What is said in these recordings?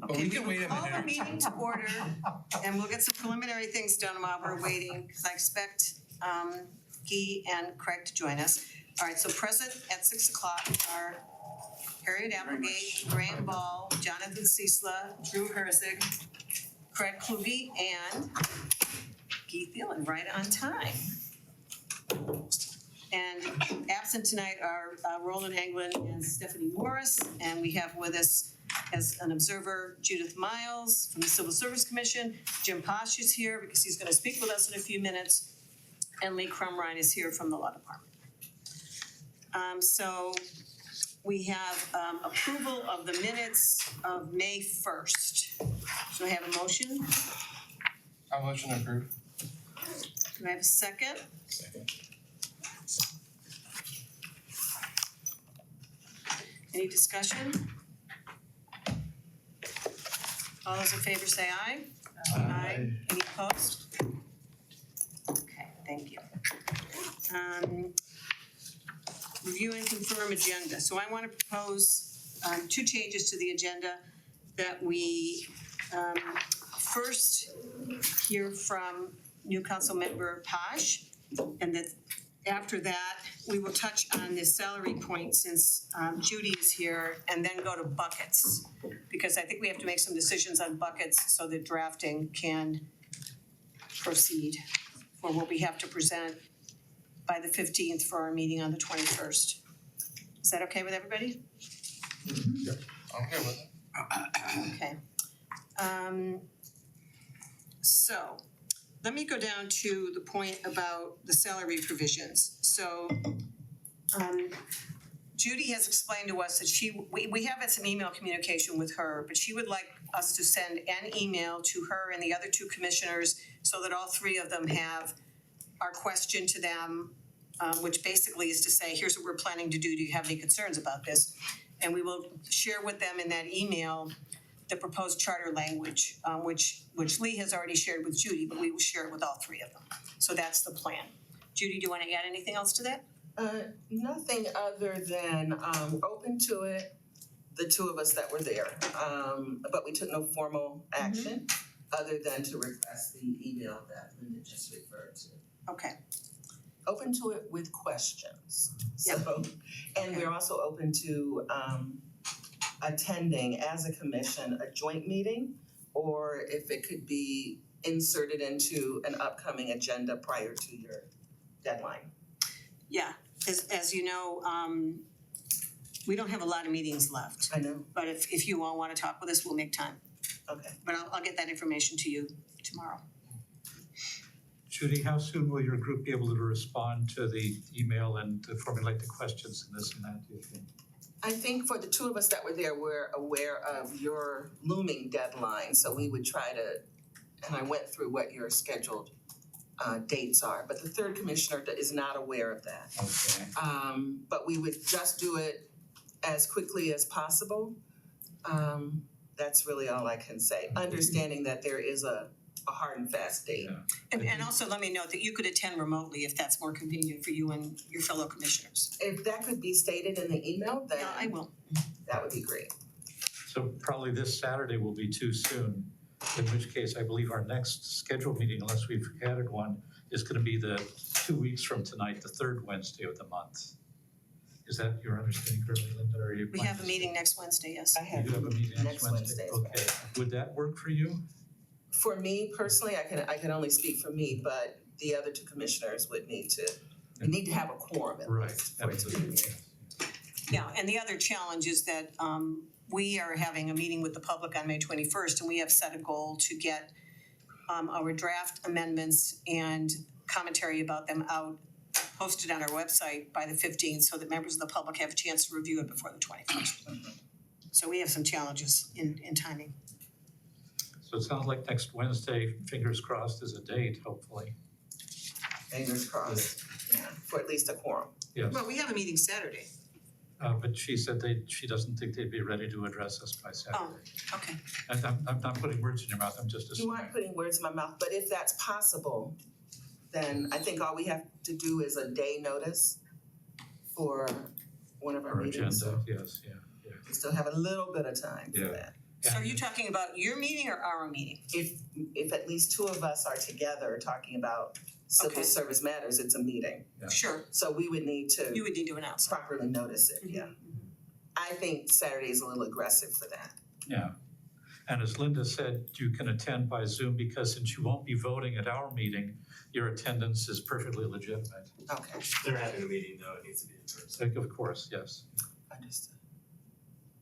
Okay, we we can will wait a call the minute. meeting to order and we'll get some preliminary things done while we're waiting, because I expect Guy and Craig to join us. All right, so present at 6 o'clock are Harriet Applegate, Graham Ball, Jonathan Ciesla, Drew Herzig, Craig Kluge, and Guy Thielen, right on time. And absent tonight are Roland Anglin and Stephanie Morris, and we have with us as an observer Judith Miles from the Civil Service Commission. Jim Posh is here because he's gonna speak with us in a few minutes. And Lee Crumrine is here from the Law Department. So we have approval of the minutes of May 1st. So I have a motion. I'll motion to approve. Do I have a second? Second. Any discussion? All those in favor say aye. Aye. Any opposed? Okay, thank you. Review and confirm agenda. So I want to propose two changes to the agenda, that we first hear from new council member Posh, and that after that, we will touch on the salary point since Judy is here, and then go to buckets. Because I think we have to make some decisions on buckets so that drafting can proceed for what we have to present by the 15th for our meeting on the 21st. Is that okay with everybody? I'm good with it. Okay. So let me go down to the point about the salary provisions. So Judy has explained to us that we have had some email communication with her, but she would like us to send an email to her and the other two commissioners so that all three of them have our question to them, which basically is to say, here's what we're planning to do. Do you have any concerns about this? And we will share with them in that email the proposed charter language, which Lee has already shared with Judy, but we will share it with all three of them. So that's the plan. Judy, do you want to add anything else to that? Nothing other than open to it, the two of us that were there. But we took no formal action other than to request the email that Linda just referred to. Okay. Open to it with questions. So, and we're also open to attending as a commission a joint meeting, or if it could be inserted into an upcoming agenda prior to your deadline. Yeah, as you know, we don't have a lot of meetings left, I know. but if you all want to talk with us, we'll make time. Okay. But I'll get that information to you tomorrow. Judy, how soon will your group be able to respond to the email and to formulate the questions and this and that, do you think? I think for the two of us that were there, we're aware of your looming deadline, so we would try to, and I went through what your scheduled dates are, but the third commissioner is not aware of that. Okay. But we would just do it as quickly as possible. That's really all I can say, understanding that there is a hard and fast date. Yeah. And also let me note that you could attend remotely if that's more convenient for you and your fellow commissioners. If that could be stated in the email, then Yeah, I will. that would be great. So probably this Saturday will be too soon, in which case I believe our next scheduled meeting, unless we've added one, is gonna be the 2 weeks from tonight, the third Wednesday of the month. Is that your understanding, currently, Linda, or are you? We have a meeting next Wednesday, yes. I have You do have a meeting next Wednesday. Okay, would that work for you? For me personally, I can only speak for me, but the other two commissioners would need to have a quorum at Right, least for it to be. Yeah, and the other challenge is that we are having a meeting with the public on May 21st, and we have set a goal to get our draft amendments and commentary about them out, posted on our website by the 15th, so that members of the public have a chance to review it before the 21st. So we have some challenges in timing. So it sounds like next Wednesday, fingers crossed, is a date, hopefully. Fingers crossed, yeah, for at least a quorum. Yes, Well, we have a meeting Saturday. but she said she doesn't think they'd be ready to address us by Saturday. Oh, okay. And I'm not putting words in your mouth, I'm just You assuming. aren't putting words in my mouth, but if that's possible, then I think all we have to do is a day notice for one of our Our meetings. agenda, So yes, yeah. we still have a little bit of time for Yeah. that. So are you talking about your meeting or our meeting? If at least two of us are together talking about civil Okay. service matters, it's a meeting. Yeah. Sure, So we would need to you would need to announce. properly notice it, yeah. I think Saturday is a little aggressive for that. Yeah. And as Linda said, you can attend by Zoom because since you won't be voting at our meeting, your attendance is perfectly legitimate. Okay, They're having a meeting though, it needs to be in person. Of course, yes. understood.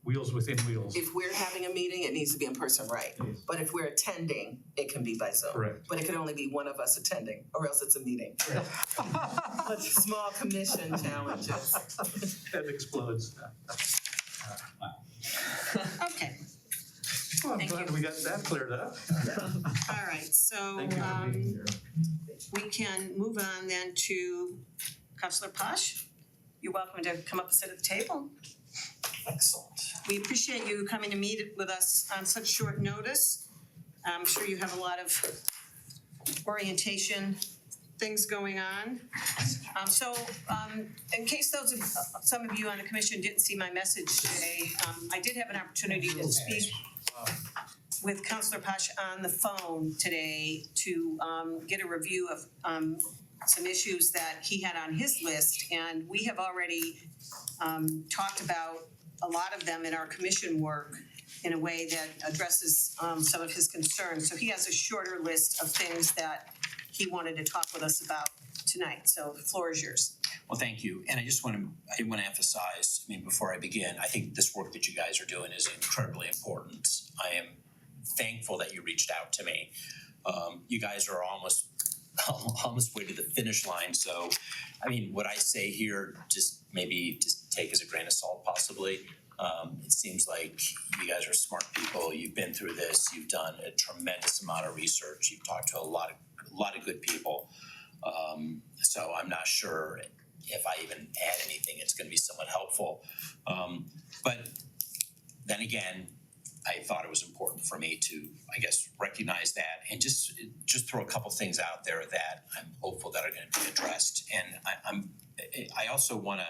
Wheels within wheels. If we're having a meeting, it needs to be in person, right? Yes. But if we're attending, it can be by Zoom. Correct. But it can only be one of us attending, or else it's a meeting. Small commission challenges. That explodes. Okay, Well, I'm Thank glad you. we got that cleared up. all right, so Thank you for being here. we can move on then to Councilor Posh. You're welcome to come up and sit at the table. Excellent. We appreciate you coming to meet with us on such short notice. I'm sure you have a lot of orientation things going on. In case some of you on the commission didn't see my message today, I did have an opportunity to speak with Councilor Posh on the phone today to get a review of some issues that he had on his list, and we have already talked about a lot of them in our commission work in a way that addresses some of his concerns. So he has a shorter list of things that he wanted to talk with us about tonight. So the floor is yours. Well, thank you. And I want to emphasize, before I begin, I think this work that you guys are doing is incredibly important. I am thankful that you reached out to me. You guys are almost way to the finish line. So, what I say here, just take as a grain of salt, possibly. It seems like you guys are smart people. You've been through this. You've done a tremendous amount of research. You've talked to a lot of good people. So I'm not sure if I even add anything, it's going to be somewhat helpful. But then again, I thought it was important for me to, recognize that and just throw a couple things out there that I'm hopeful that are going to be addressed. And I also want to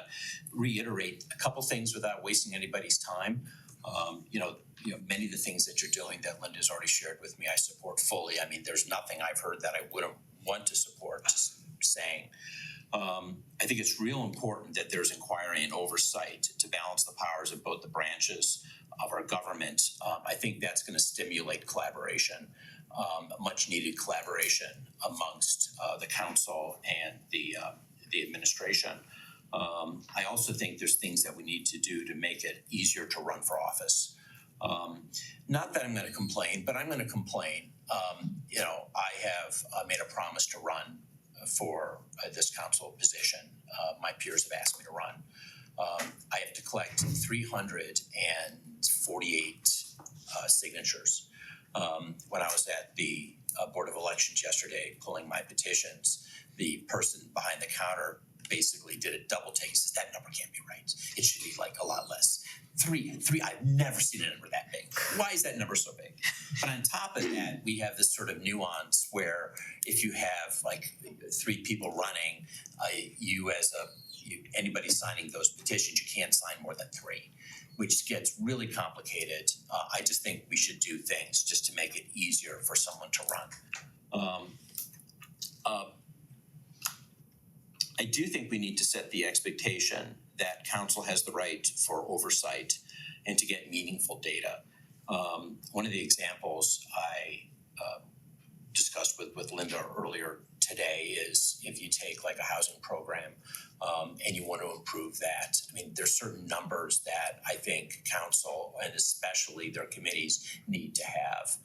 reiterate a couple things without wasting anybody's time. Many of the things that you're doing that Linda's already shared with me, I support fully. There's nothing I've heard that I wouldn't want to support, just saying. I think it's real important that there's inquiry and oversight to balance the powers of both the branches of our government. I think that's going to stimulate collaboration, much needed collaboration amongst the council and the administration. I also think there's things that we need to do to make it easier to run for office. Not that I'm going to complain, but I'm going to complain. I have made a promise to run for this council position. My peers have asked me to run. I have to collect 348 signatures. When I was at the Board of Elections yesterday pulling my petitions, the person behind the counter basically did a double take. He says, that number can't be right. It should be like a lot less. Three, I've never seen a number that big. Why is that number so big? But on top of that, we have this sort of nuance where if you have like 3 people running, anybody signing those petitions, you can't sign more than 3, which gets really complicated. I just think we should do things just to make it easier for someone to run. I do think we need to set the expectation that council has the right for oversight and to get meaningful data. One of the examples I discussed with Linda earlier today is if you take like a housing program and you want to improve that. There's certain numbers that I think council and especially their committees need to have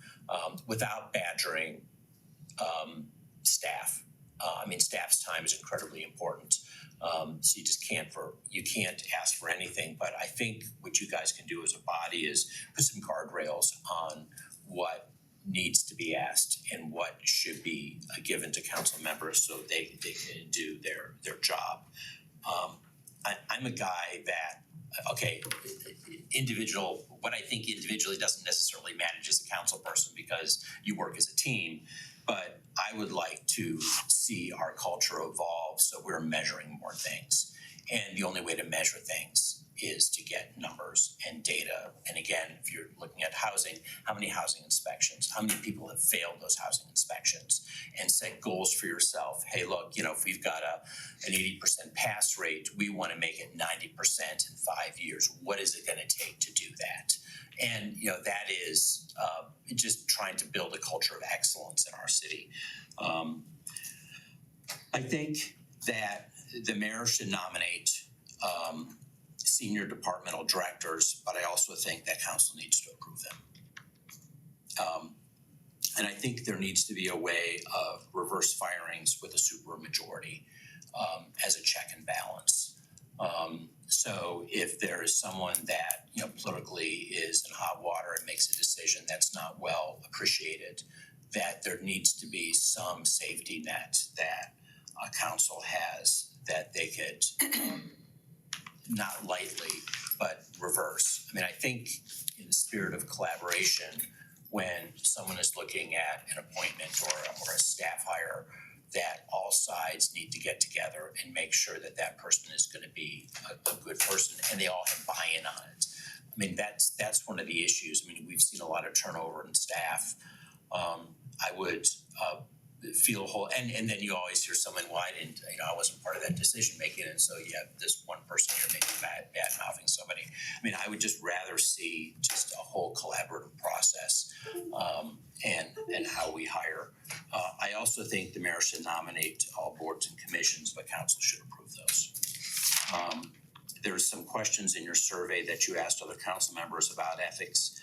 without badgering staff. Staff's time is incredibly important. So you can't ask for anything, but I think what you guys can do as a body is put some guardrails on what needs to be asked and what should be given to council members so they can do their job. I'm a guy that, what I think individually doesn't necessarily manage as a council person because you work as a team, but I would like to see our culture evolve so we're measuring more things. And the only way to measure things is to get numbers and data. And again, if you're looking at housing, how many housing inspections, how many people have failed those housing inspections, and set goals for yourself. Hey, look, if we've got an 80% pass rate, we want to make it 90% in 5 years. What is it going to take to do that? And that is just trying to build a culture of excellence in our city. I think that the mayor should nominate senior departmental directors, but I also think that council needs to approve them. And I think there needs to be a way of reverse firings with a supermajority as a check and balance. So if there is someone that politically is in hot water and makes a decision that's not well appreciated, that there needs to be some safety net that a council has that they could not lightly but reverse. I think in the spirit of collaboration, when someone is looking at an appointment or a staff hire, that all sides need to get together and make sure that that person is going to be a good person and they all have buy-in on it. That's one of the issues. We've seen a lot of turnover in staff. I would feel whole, and then you always hear someone, well, I wasn't part of that decision making, and so you have this one person here maybe bad mouthing somebody. I would just rather see just a whole collaborative process, and how we hire. I also think the mayor should nominate all boards and commissions, but council should approve those. There's some questions in your survey that you asked other council members about ethics.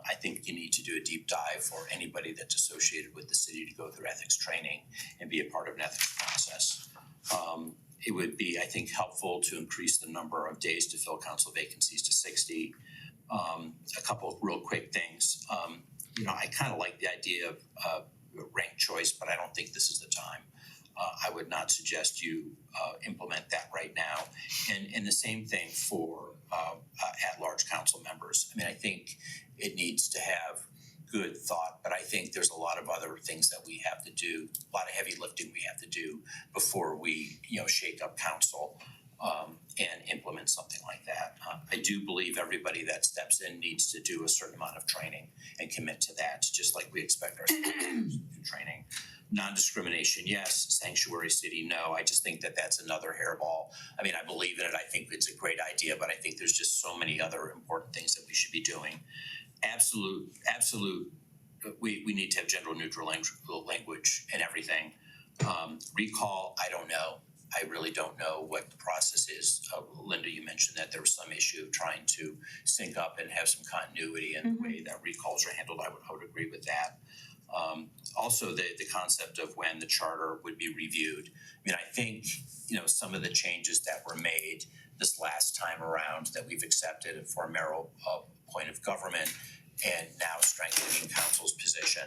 I think you need to do a deep dive for anybody that's associated with the city to go through ethics training and be a part of an ethics process. It would be, I think, helpful to increase the number of days to fill council vacancies to 60. A couple of real quick things. I kind of like the idea of ranked choice, but I don't think this is the time. I would not suggest you implement that right now. And the same thing for at-large council members. I think it needs to have good thought, but I think there's a lot of other things that we have to do, a lot of heavy lifting we have to do before we, shake up council and implement something like that. I do believe everybody that steps in needs to do a certain amount of training and commit to that, just like we expect our to do training. Non-discrimination, yes. Sanctuary city, no. I just think that that's another hairball. I believe in it. I think it's a great idea, but I think there's just so many other important things that we should be doing. Absolute. We need to have gender neutral language and everything. Recall, I don't know. I really don't know what the process is. Linda, you mentioned that there was some issue of trying to sync up and have some continuity in the way that recalls are handled. I would agree with that. Also, the concept of when the charter would be reviewed. I think, some of the changes that were made this last time around that we've accepted for a mayoral point of government and now strengthening council's position.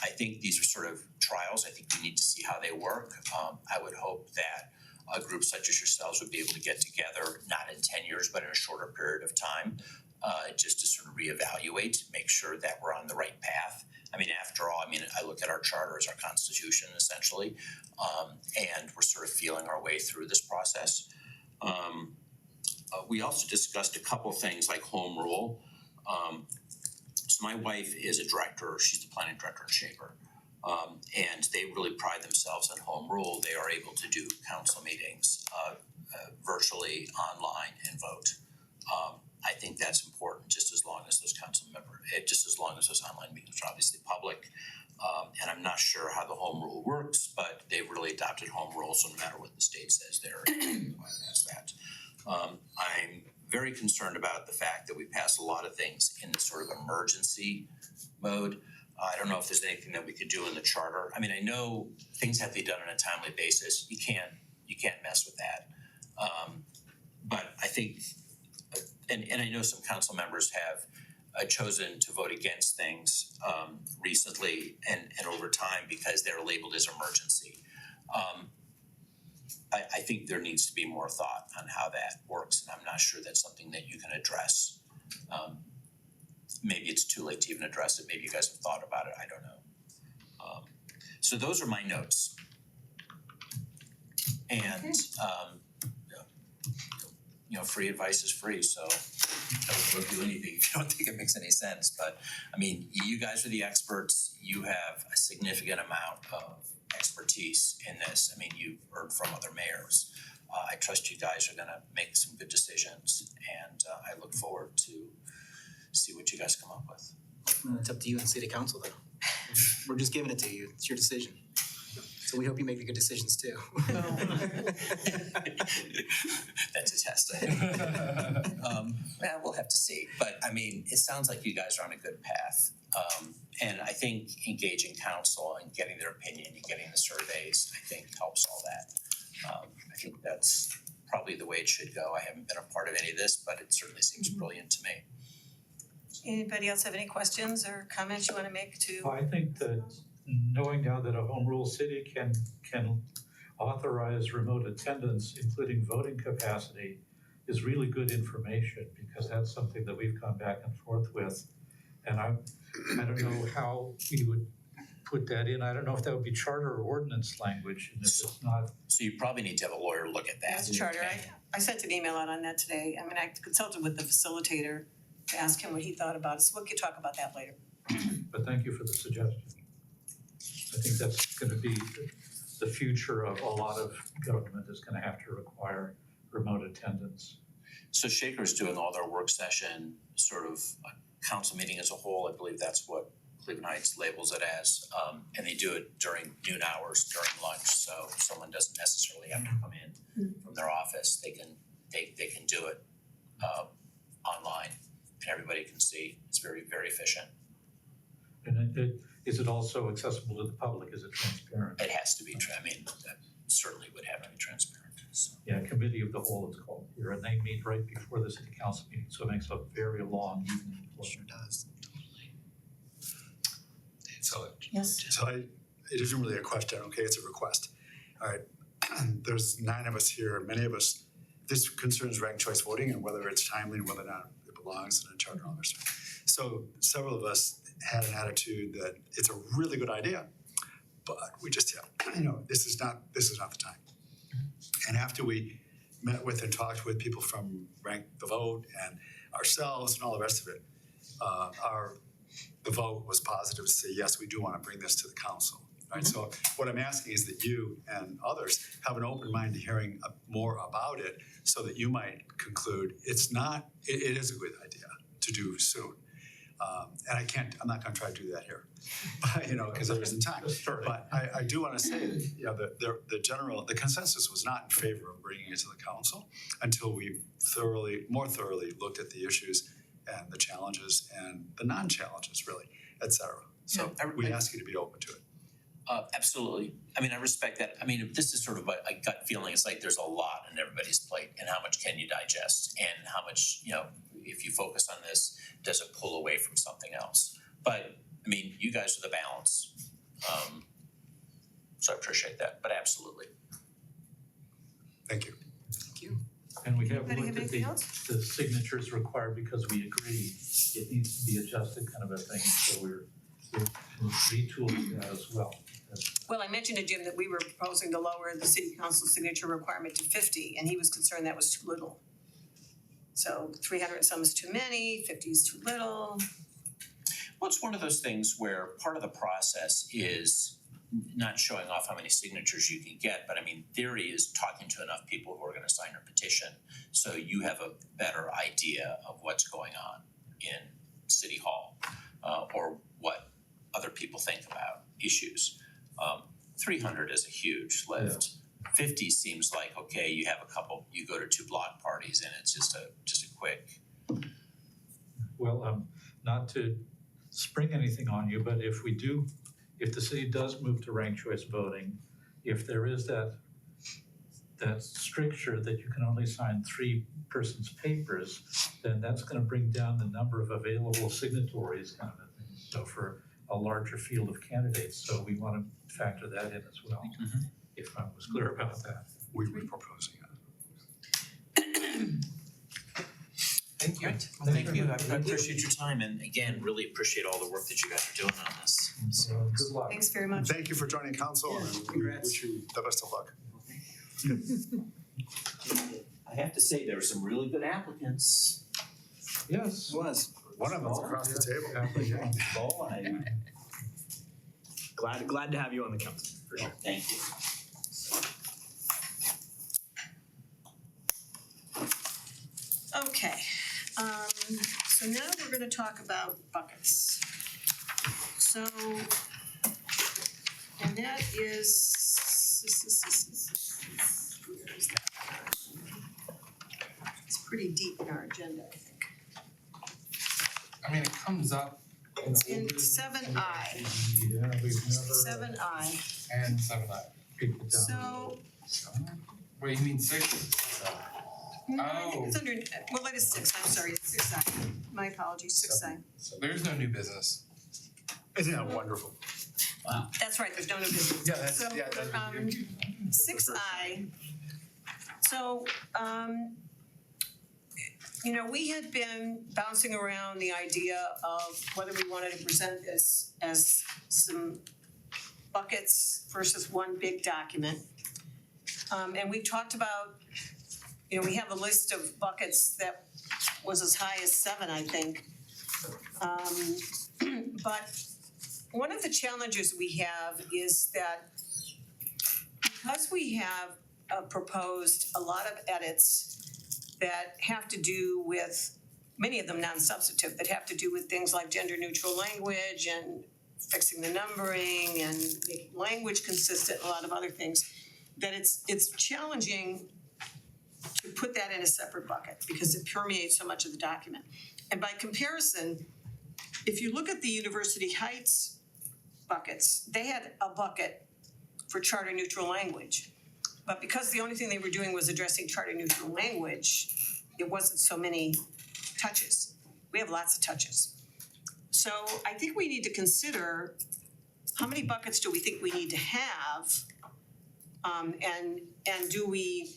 I think these are sort of trials. I think we need to see how they work. I would hope that a group such as yourselves would be able to get together, not in 10 years, but in a shorter period of time, just to sort of reevaluate, make sure that we're on the right path. After all, I look at our charter as our constitution, essentially, and we're sort of feeling our way through this process. We also discussed a couple things like home rule. So my wife is a director. She's the planning director in Shaper. And they really pride themselves on home rule. They are able to do council meetings virtually, online, and vote. I think that's important, just as long as those online meetings are obviously public. And I'm not sure how the home rule works, but they've really adopted home rule, so no matter what the state says, they're as that. I'm very concerned about the fact that we pass a lot of things in this sort of emergency mode. I don't know if there's anything that we could do in the charter. I know things have to be done on a timely basis. You can't mess with that. But I think, and I know some council members have chosen to vote against things recently and over time because they're labeled as emergency. I think there needs to be more thought on how that works, and I'm not sure that's something that you can address. Maybe it's too late to even address it. Maybe you guys have thought about it. I don't know. So those are my notes. And free advice is free, so don't do anything if you don't think it makes any sense. But I mean, you guys are the experts. You have a significant amount of expertise in this. I mean, you've heard from other mayors. I trust you guys are gonna make some good decisions, and I look forward to see what you guys come up with. Well, it's up to you and city council though. We're just giving it to you. It's your decision. So we hope you make the good decisions too. That's a test. Well, we'll have to see. But I mean, it sounds like you guys are on a good path. And I think engaging council and getting their opinion and getting the surveys, I think helps all that. I think that's probably the way it should go. I haven't been a part of any of this, but it certainly seems brilliant to me. Anybody else have any questions or comments you wanna make to? I think that knowing now that a home rule city can authorize remote attendance, including voting capacity, is really good information, because that's something that we've gone back and forth with. And I don't know how we would put that in. I don't know if that would be charter or ordinance language, and if it's not. So you probably need to have a lawyer look at that. As a charter, I sent an email out on that today. I mean, I consulted with the facilitator to ask him what he thought about it, so we could talk about that later. But thank you for the suggestion. I think that's gonna be the future of a lot of government, is gonna have to require remote attendance. So Shaker's doing all their work session, sort of council meeting as a whole. I believe that's what Cleveland Heights labels it as. And they do it during noon hours, during lunch, so someone doesn't necessarily have to come in from their office. They can do it online, and everybody can see. It's very, very efficient. And is it also accessible to the public? Is it transparent? It has to be, I mean, that certainly would have to be transparent, so. Yeah, committee of the whole it's called here, and they meet right before the city council meeting, so it makes a very long evening. Sure does. Yes. So it isn't really a question, okay, it's a request. All right, there's 9 of us here, many of us, this concerns ranked choice voting and whether it's timely and whether or not it belongs in a charter and all this stuff. So several of us had an attitude that it's a really good idea, but we just have, this is not the time. And after we met with and talked with people from Rank the Vote and ourselves and all the rest of it, the vote was positive to say, yes, we do want to bring this to the council, right? So what I'm asking is that you and others have an open mind to hearing more about it, so that you might conclude it is a good idea to do soon. And I'm not gonna try to do that here, but, because there isn't time. But I do wanna say that, the consensus was not in favor of bringing it to the council until we more thoroughly looked at the issues and the challenges and the non-challenges, really, et cetera. So we ask you to be open to it. Absolutely. I mean, I respect that. I mean, this is sort of a gut feeling. It's like there's a lot on everybody's plate, and how much can you digest, and how much, if you focus on this, does it pull away from something else? But I mean, you guys are the balance. So I appreciate that, but absolutely. Thank you. Thank you. And we have Anybody have looked at anything else? the signatures required, because we agree it needs to be adjusted, kind of a thing, so we're retooling that as well. Well, I mentioned to Jim that we were proposing to lower the city council signature requirement to 50, and he was concerned that was too little. So 300 and some is too many, 50 is too little. Well, it's one of those things where part of the process is not showing off how many signatures you can get, but I mean, theory is talking to enough people who are gonna sign a petition, so you have a better idea of what's going on in City Hall, or what other people think about issues. 300 is a huge lift. 50 seems like, okay, you have a couple, you go to 2 block parties and it's just a quick. Well, not to spring anything on you, but if the city does move to ranked choice voting, if there is that stricture that you can only sign 3 persons' papers, then that's gonna bring down the number of available signatories, kind of a thing. So for a larger field of candidates, so we wanna factor that in as well, if I was clear about that. We were proposing Thank you. Thank you. I appreciate your time, and again, really appreciate all the work that you guys are doing on this. So, Good luck. Thanks very it. much. Thank you for joining council, and we Congrats. wish you the best of luck. I have to say, there were some really good applicants. Yes. It was. One of them's across the table. Yeah. Well, I'm Glad to have you on the council, for sure. thank you. Okay, so now we're gonna talk about buckets. So, and that is, where is that? It's pretty deep in our agenda, I think. I mean, it comes up in It's in older 7I, Yeah, we've never 7I. and 7I. picked it down. So, Wait, you mean 6? no, I think it's under, well, it is 6, I'm sorry, it's 6I. My apologies, 6I. There's no new business. Isn't that wonderful? That's right, there's no new business. Yeah, that's, So, yeah, that's. 6I, so, you know, we had been bouncing around the idea of whether we wanted to present this as some buckets versus one big document. And we talked about, you know, we have a list of buckets that was as high as 7, I think. But one of the challenges we have is that because we have proposed a lot of edits that have to do with, many of them non-substantive, that have to do with things like gender neutral language and fixing the numbering and making language consistent, a lot of other things, that it's challenging to put that in a separate bucket because it permeates so much of the document. And by comparison, if you look at the University Heights buckets, they had a bucket for charter neutral language. But because the only thing they were doing was addressing charter neutral language, it wasn't so many touches. We have lots of touches. So I think we need to consider how many buckets do we think we need to have? And do we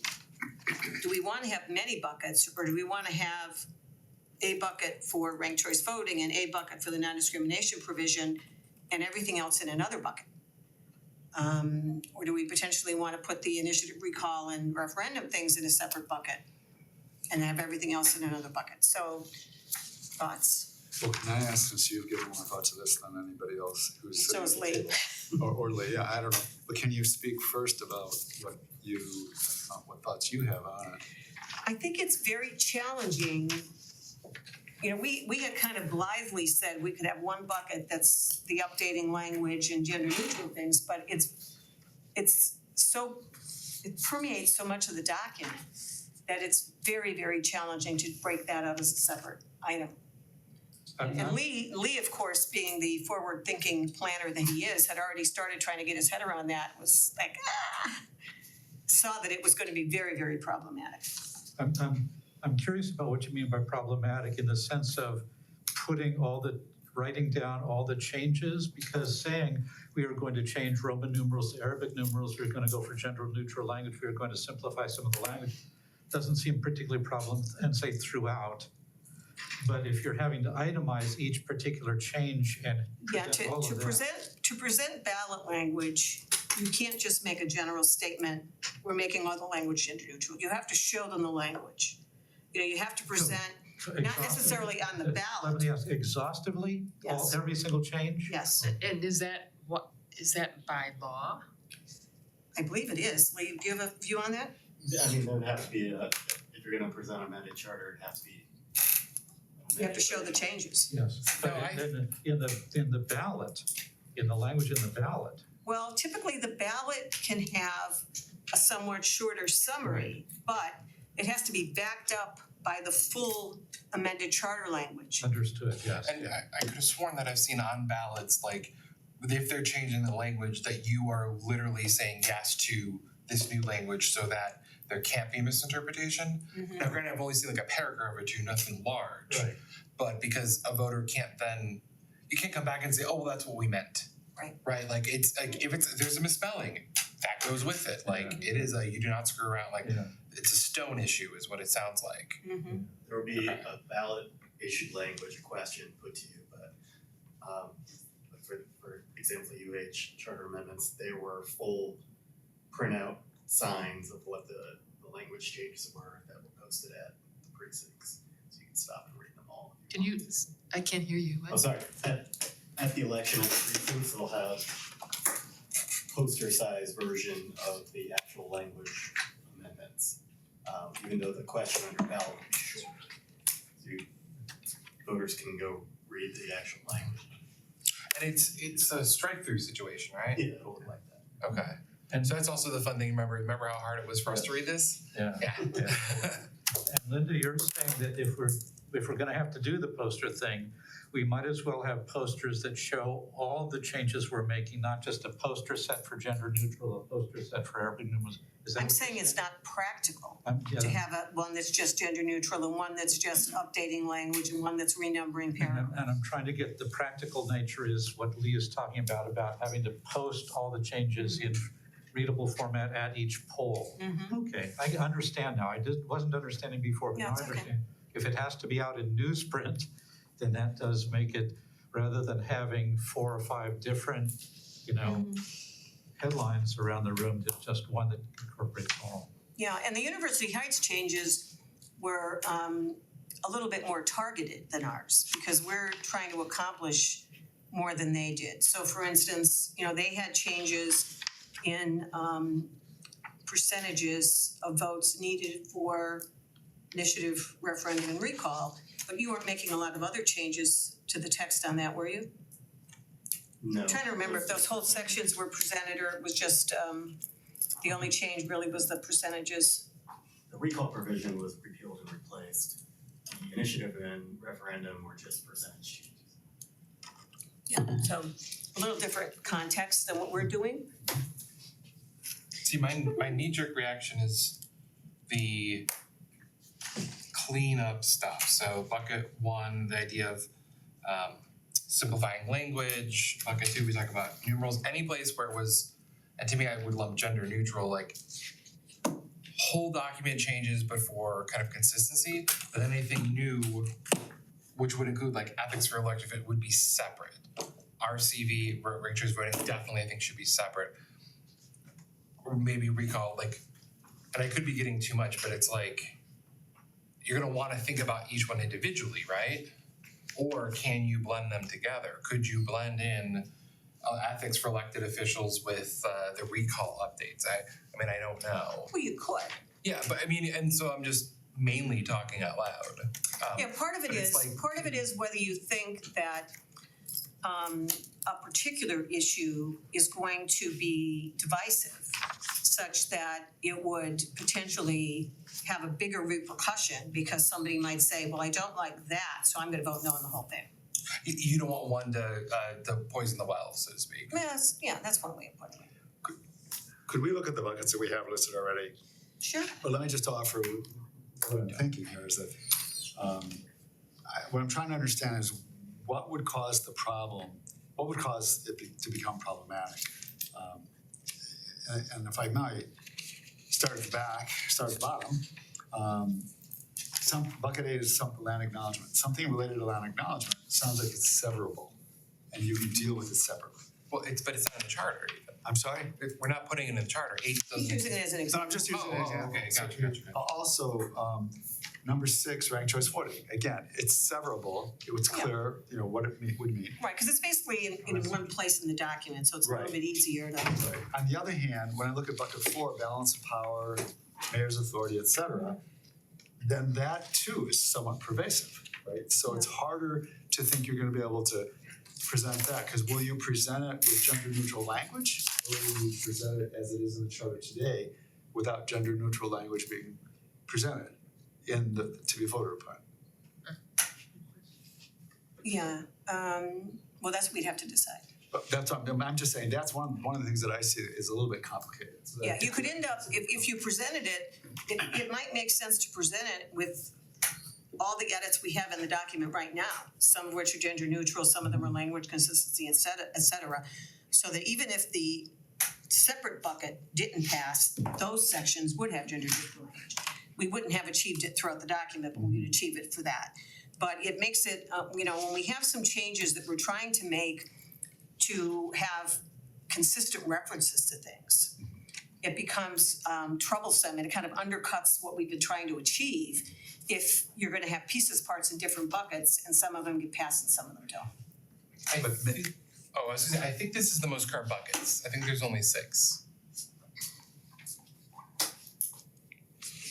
wanna have many buckets, or do we wanna have a bucket for ranked choice voting and a bucket for the non-discrimination provision and everything else in another bucket? Or do we potentially wanna put the initiative recall and referendum things in a separate bucket and have everything else in another bucket? So, thoughts? Well, can I ask, since you've given more thought to this than anybody else who's So sitting is at the Lee. table? Or Lee, yeah, I don't know, but can you speak first about what thoughts you have on it? I think it's very challenging. You know, we had kind of blithely said we could have one bucket that's the updating language and gender neutral things, but it permeates so much of the document that it's very, very challenging to break that out as a separate item. And Lee, of course, being the forward-thinking planner that he is, had already started trying to get his head around that, was like, saw that it was gonna be very, very problematic. I'm curious about what you mean by problematic in the sense of writing down all the changes, because saying we are going to change Roman numerals to Arabic numerals, we're gonna go for gender neutral language, we're going to simplify some of the language, doesn't seem particularly problem and say throughout. But if you're having to itemize each particular change and Yeah, present all of that. to present ballot language, you can't just make a general statement, we're making all the language gender neutral. You have to show them the language. You know, you have to present, not necessarily on the Let ballot, me ask, exhaustively, Yes. every single change? yes, And is that by law? I believe it is. Lee, do you have a view on that? I mean, there would have to be if you're gonna present an amended charter, it has to be. You have to show the changes. Yes, No, but I- in the ballot, in the language in the ballot, Well, typically the ballot can have a somewhat shorter summary, but it has to be backed up by the full amended charter language. understood, yes. And I could have sworn that I've seen on ballots, like, if they're changing the language, that you are literally saying yes to this new language so that there can't be misinterpretation. Mhm. Now granted, I've only seen like a paragraph or two, nothing large. Right. But because a voter can't then, you can't come back and say, oh, well, that's what we meant. Right. Right, like, it's like, if there's a misspelling, that goes with it, like, it is you do not screw around, like, Yeah. it's a stone issue is what it sounds like. Mhm. There will be a ballot issued language question put to you, but for example, UH charter amendments, they were full printout signs of what the language changes were that were posted at the precincts. So you can stop and read them all. Can you, I can't hear you. Oh, sorry, at the election at the precincts, they'll have poster size version of the actual language amendments. Even though the question under ballot will be short. So voters can go read the actual language. And it's a strike through situation, right? Yeah, it'll look like that. Okay. And So that's also the fun thing, remember how hard it was for us to read this? yeah. Yeah. And Linda, you're saying that if we're gonna have to do the poster thing, we might as well have posters that show all the changes we're making, not just a poster set for gender neutral, a poster set for everything. Is that I'm what saying you're it's not practical Yeah. to have one that's just gender neutral and one that's just updating language and one that's renumbering paragraphs. And I'm trying to get the practical nature is what Lee is talking about having to post all the changes in readable format at each poll. Mhm. Okay, I understand now. I wasn't understanding before, but No, now it's I okay. understand. If it has to be out in newsprint, then that does make it, rather than having 4 or 5 different, headlines around the room, there's just one that incorporates all. Yeah, and the University Heights changes were a little bit more targeted than ours because we're trying to accomplish more than they did. So for instance, they had changes in percentages of votes needed for initiative, referendum, and recall, but you weren't making a lot of other changes to the text on that, were you? No. I'm trying to remember if those whole sections were presented or it was just the only change really was the percentages. The recall provision was repealed and replaced. The initiative and referendum were just percentage changes. Yeah, so a little different context than what we're doing. See, my knee-jerk reaction is the cleanup stuff. So bucket 1, the idea of simplifying language. Bucket 2, we talk about numerals. Any place where it was, and to me, I would lump gender neutral, like whole document changes but for kind of consistency. But then anything new, which would include like ethics for elected, it would be separate. RCV, ranked choice voting, definitely I think should be separate. Or maybe recall, like, and I could be getting too much, but it's like, you're gonna wanna think about each one individually, right? Or can you blend them together? Could you blend in ethics for elected officials with the recall updates? I mean, I don't know. Well, you could. Yeah, but I mean, and so I'm just mainly talking out loud. Yeah, part of it but it's is, like- part of it is whether you think that a particular issue is going to be divisive such that it would potentially have a bigger repercussion because somebody might say, well, I don't like that, so I'm gonna vote no on the whole thing. You don't want one to poison the well, so to speak. Yeah, that's one way of putting it. Could we look at the buckets that we have listed already? Sure. But let me just offer what I'm thinking here is that what I'm trying to understand is what would cause the problem, what would cause it to become problematic? And if I might, start at the back, start at the bottom. Some bucket 8 is some land acknowledgement. Something related to land acknowledgement sounds like it's severable, and you can deal with it separately. Well, but it's not in the charter even. I'm sorry? We're not putting it in the charter. 8 doesn't. He's using it as an So example. I'm just using an example. Okay, gotcha. Also, number 6, ranked choice voting. Again, it's severable. It was clear, what it would mean. Right, because it's basically in one place in the document, so it's a little Right. bit easier to. Right. On the other hand, when I look at bucket 4, balance of power, mayor's authority, et cetera, then that too is somewhat pervasive, right? So it's harder to think you're gonna be able to present that, because will you present it with gender neutral language? Or will you present it as it is in the charter today without gender neutral language being presented to be voted upon? Yeah, well, that's what we'd have to decide. But that's what I'm just saying, that's one of the things that I see is a little bit complicated. So that- Yeah, you could end up, if you presented it, it might make sense to present it with all the edits we have in the document right now, some of which are gender neutral, some of them are language consistency, et cetera, so that even if the separate bucket didn't pass, those sections would have gender neutral language. We wouldn't have achieved it throughout the document, but we'd achieve it for that. But it makes it, when we have some changes that we're trying to make to have consistent references to things, it becomes troublesome and it kind of undercuts what we've been trying to achieve if you're gonna have pieces, parts in different buckets and some of them get passed and some of them don't. I think, I was gonna say, I think this is the most current buckets. I think there's only 6.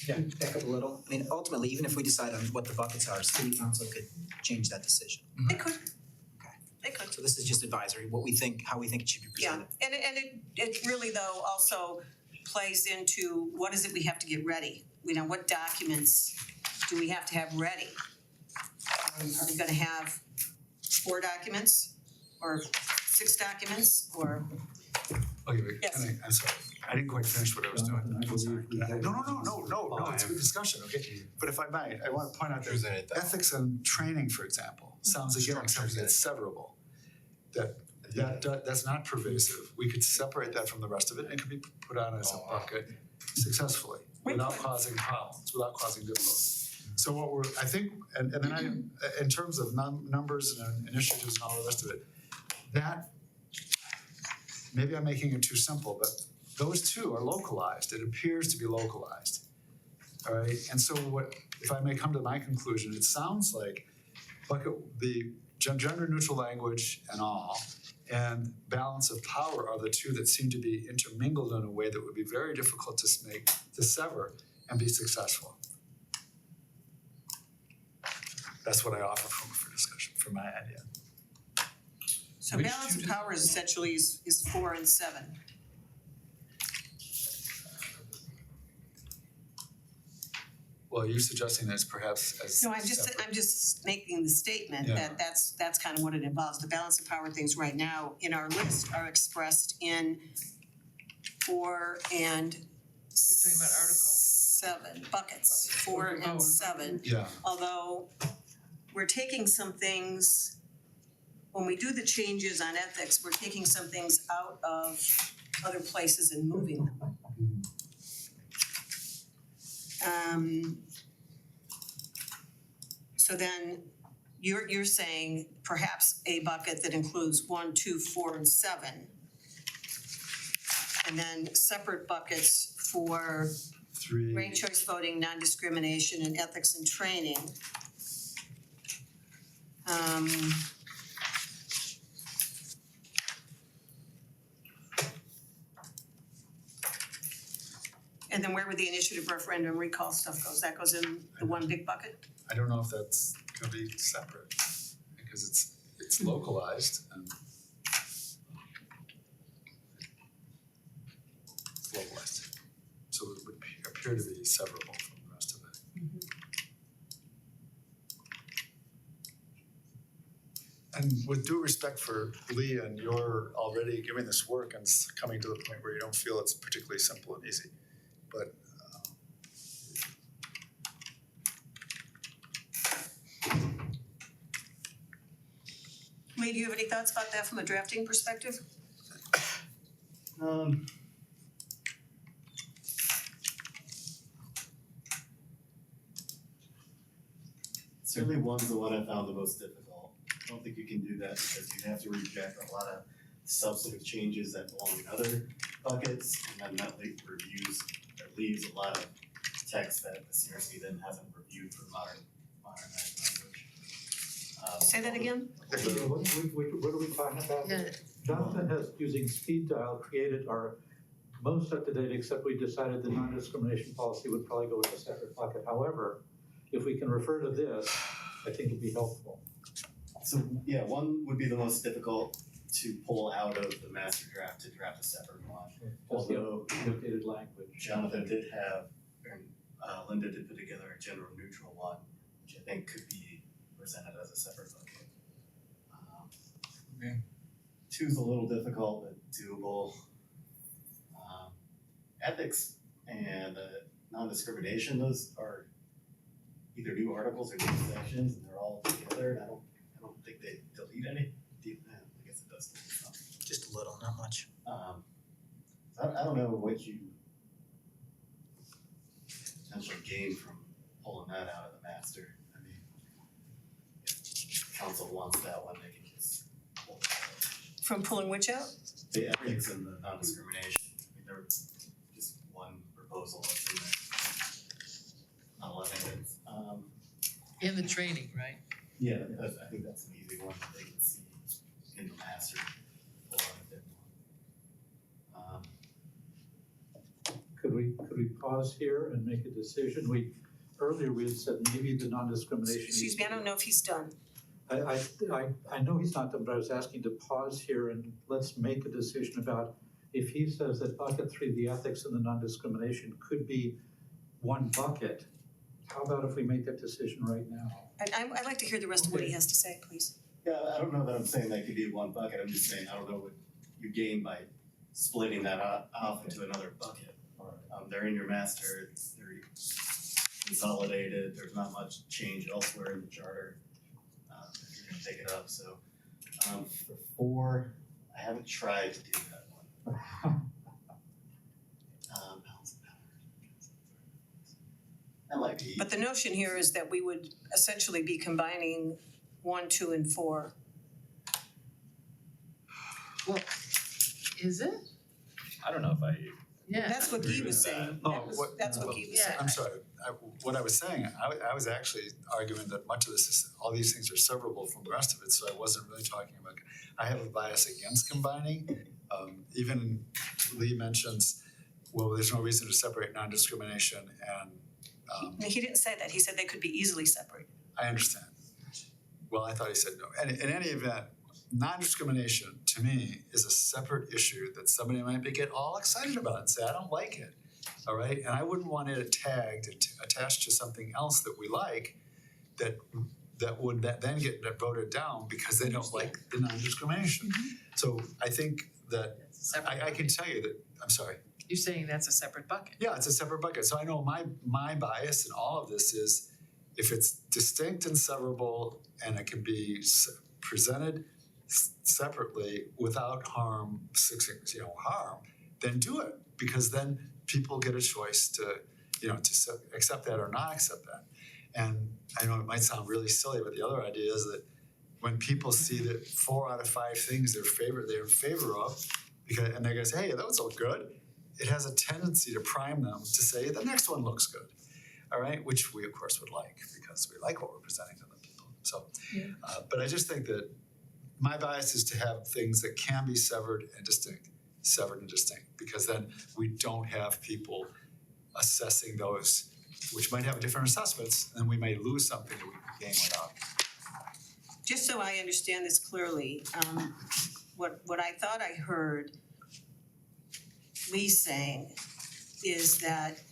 Back up a little. I mean, ultimately, even if we decide on what the buckets are, city council could change that decision. They could. Okay. They could. So this is just advisory, what we think, how we think it should be Yeah, presented. and it really though also plays into what is it we have to get ready? You know, what documents do we have to have ready? Are we gonna have 4 documents or 6 documents or? Okay, but Yes. I'm sorry, I didn't quite finish what I was doing. Jonathan, I I'm sorry. believe we have No, it's a good discussion, okay? But if I might, I wanna point out that Presented that. ethics and training, for example, sounds again like something that's severable. That's not pervasive. We could separate that from the rest of it and it could be put on as a bucket successfully, without causing problems, without causing difficulty. So what I think, and then in terms of numbers and initiatives and all the rest of it, that, maybe I'm making it too simple, but those two are localized. It appears to be localized. All right, and so if I may come to my conclusion, it sounds like the gender neutral language and all, and balance of power are the two that seem to be intermingled in a way that would be very difficult to sever and be successful. That's what I offer for discussion, for my idea. So Which balance two of power is essentially is 4 and 7. Well, are you suggesting that it's perhaps as No, I'm separate? just making the statement Yeah. that that's kind of what it involves. The balance of power things right now in our list are expressed in 4 and You're talking about article. 7 buckets, 4 Oh, and 7. Yeah, Although we're taking some things, when we do the changes on ethics, we're taking some things out of other places and moving them. So then you're saying perhaps a bucket that includes 1, 2, 4, and 7. And then separate buckets for 3. ranked choice voting, non-discrimination, and ethics and training. And then where would the initiative referendum recall stuff goes? That goes in the one big bucket? I don't know if that's gonna be separate, because it's localized and it's localized. So it would appear to be severable from the rest of it. And with due respect for Lee, and you're already giving this work and coming to the point where you don't feel it's particularly simple and easy, but Lee, do you have any thoughts about that from a drafting perspective? Certainly one's the one I found the most difficult. I don't think you can do that because you have to reject a lot of substantive changes that belong in other buckets, and then that leaves a lot of text that the CRC then hasn't reviewed for modernized language. Say that again? What are we talking about? Yeah, Jonathan has, using speed dial, created our most up-to-date, except we decided the non-discrimination policy would probably go in a separate bucket. However, if we can refer to this, I think it'd be helpful. So yeah, one would be the most difficult to pull out of the master draft to draft a separate one. Just the Although updated language. Jonathan did have, and Linda did put together a general neutral one, which I think could be presented as a separate bucket. Okay. Two's a little difficult, but doable. Ethics and non-discrimination, those are either new articles or new sections, and they're all together, and I don't think they delete any. I guess it does delete some. Just a little, not much. I don't know what you potentially gain from pulling that out of the master. I mean, if council wants that one, they can just pull that out. From pulling which out? The ethics and the non-discrimination, I mean, they're just proposal that's in there. Not 11, it's, In the training, right? yeah, I think that's an easy one that they can see in the master or if they want. Could we pause here and make a decision? Earlier we had said maybe the non-discrimination. Excuse me, I don't know if he's done. I know he's not done, but I was asking to pause here and let's make a decision about if he says that bucket 3, the ethics and the non-discrimination could be one bucket, how about if we make that decision right now? I'd like to hear the rest of what he has to say, please. Yeah, I don't know that I'm saying that could be one bucket, I'm just saying I don't know what you gain by splitting that off into another bucket. They're in your master, they're consolidated, there's not much change elsewhere in the charter. If you're gonna take it up, so for 4, I haven't tried to do that one. Balance of power. That might be. But the notion here is that we would essentially be combining 1, 2, and 4. Well, is it? I don't know if I, Yeah. That's what Guy agree was with that. saying. Oh, what- That's what Guy was Yeah. saying. I'm sorry, what I was saying, I was actually arguing that much of this is, all these things are severable from the rest of it, so I wasn't really talking about, I have a bias against combining. Even Lee mentions, well, there's no reason to separate non-discrimination and, He didn't say that, he said they could be easily separated. I understand. Well, I thought he said no. In any event, non-discrimination to me is a separate issue that somebody might get all excited about and say, I don't like it. All right, and I wouldn't want it tagged and attached to something else that we like that would then get voted down because they don't like the non-discrimination. So I think that Separate I can bucket. tell you that, I'm sorry. You're saying that's a separate bucket. Yeah, it's a separate bucket. So I know my bias in all of this is if it's distinct and severable and it can be presented separately without harm, then do it, because then people get a choice to accept that or not accept that. And I know it might sound really silly, but the other idea is that when people see that 4 out of 5 things they're in favor of, and they're gonna say, hey, those look good, it has a tendency to prime them to say the next one looks good. All right, which we of course would like because we like what we're presenting to the people. So, but I just think that my bias is to have things that can be severed and distinct, because then we don't have people assessing those, which might have different assessments, and we may lose something that we can gain without. Just so I understand this clearly, what I thought I heard Lee saying is that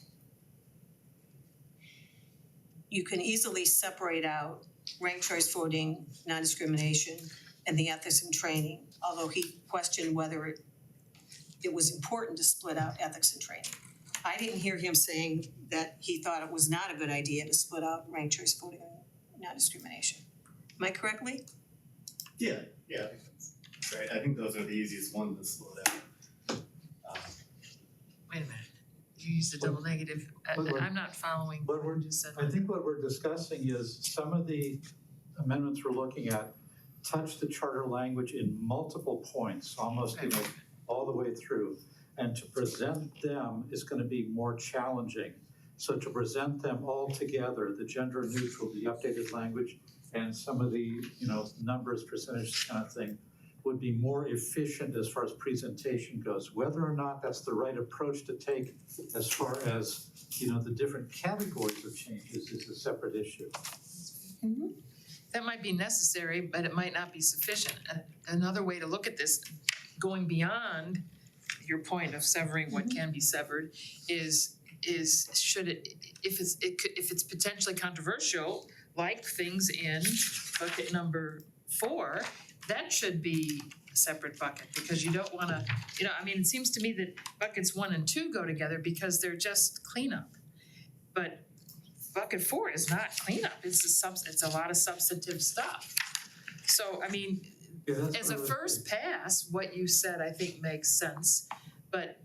you can easily separate out ranked choice voting, non-discrimination, and the ethics and training, although he questioned whether it was important to split out ethics and training. I didn't hear him saying that he thought it was not a good idea to split out ranked choice voting and non-discrimination. Am I correct, Lee? Yeah, I think that's right. I think those are the easiest ones to split out. Wait a minute. You used a double negative. I'm not following But what you just said. I think what we're discussing is some of the amendments we're looking at touch the charter language in multiple points, almost, all the way through. And to present them is gonna be more challenging. So to present them all together, the gender neutral, the updated language, and some of the, numbers, percentage kind of thing, would be more efficient as far as presentation goes. Whether or not that's the right approach to take as far as, the different categories of changes is a separate issue. That might be necessary, but it might not be sufficient. Another way to look at this, going beyond your point of severing what can be severed, is should it, if it's potentially controversial, like things in bucket number 4, that should be a separate bucket, because you don't wanna, it seems to me that buckets 1 and 2 go together because they're just cleanup. But bucket 4 is not cleanup, it's a lot of substantive stuff. So, Yeah, that's as a what I was first pass, what you said I think makes sense, but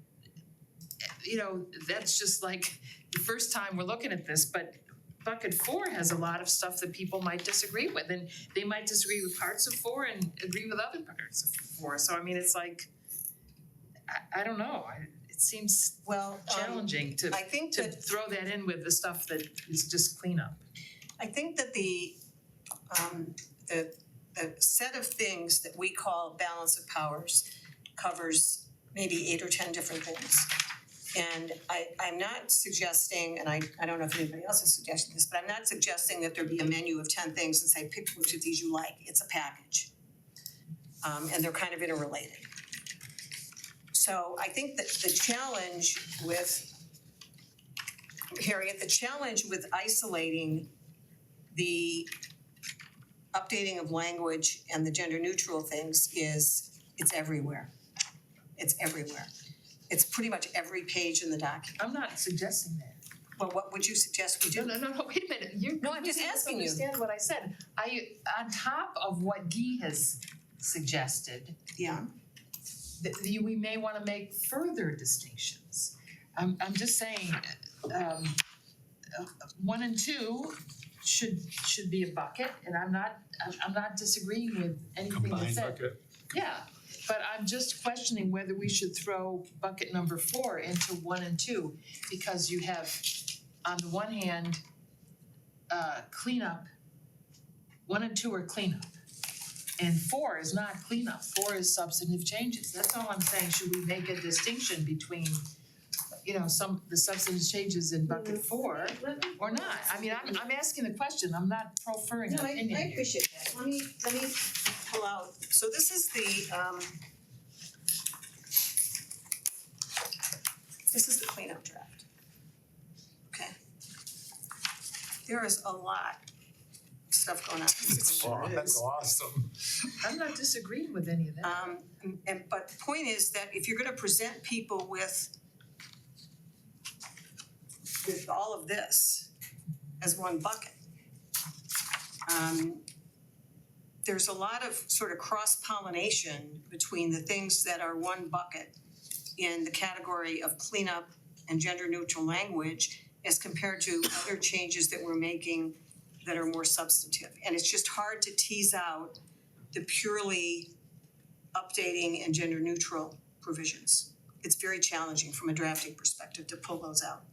that's just like the first time we're looking at this, but bucket 4 has a lot of stuff that people might disagree with, and they might disagree with parts of 4 and agree with other parts of 4. So it's like, I don't know, it seems Well, challenging to I think to that throw that in with the stuff that is just cleanup. I think that the set of things that we call balance of powers covers maybe 8 or 10 different things. And I'm not suggesting, and I don't know if anybody else is suggesting this, but I'm not suggesting that there be a menu of 10 things and say, pick which of these you like. It's a package. And they're kind of interrelated. So I think that the challenge with, Harriet, the challenge with isolating the updating of language and the gender neutral things is it's everywhere. It's everywhere. It's pretty much every page in the document. I'm not suggesting that. Well, what would you suggest we do? No, wait a minute, you're. No, I'm just asking you. Understand what I said. On top of what Guy has suggested, Yeah, we may wanna make further distinctions. I'm just saying, 1 and 2 should be a bucket, and I'm not disagreeing with anything that Combined said. bucket. Yeah, but I'm just questioning whether we should throw bucket number 4 into 1 and 2, because you have, on the one hand, cleanup, 1 and 2 are cleanup. And 4 is not cleanup, 4 is substantive changes. That's all I'm saying. Should we make a distinction between, the substantive changes in bucket 4 or not? I mean, I'm asking the question. I'm not proffering an no, opinion I here. appreciate that. Let me pull out, so this is the cleanup draft. Okay. There is a lot of stuff going on in this cleanup. That's awesome. I'm not disagreeing with any of that. But the point is that if you're gonna present people with all of this as one bucket, there's a lot of sort of cross-pollination between the things that are one bucket in the category of cleanup and gender-neutral language as compared to other changes that we're making that are more substantive. And it's just hard to tease out the purely updating and gender-neutral provisions. It's very challenging from a drafting perspective to pull those out.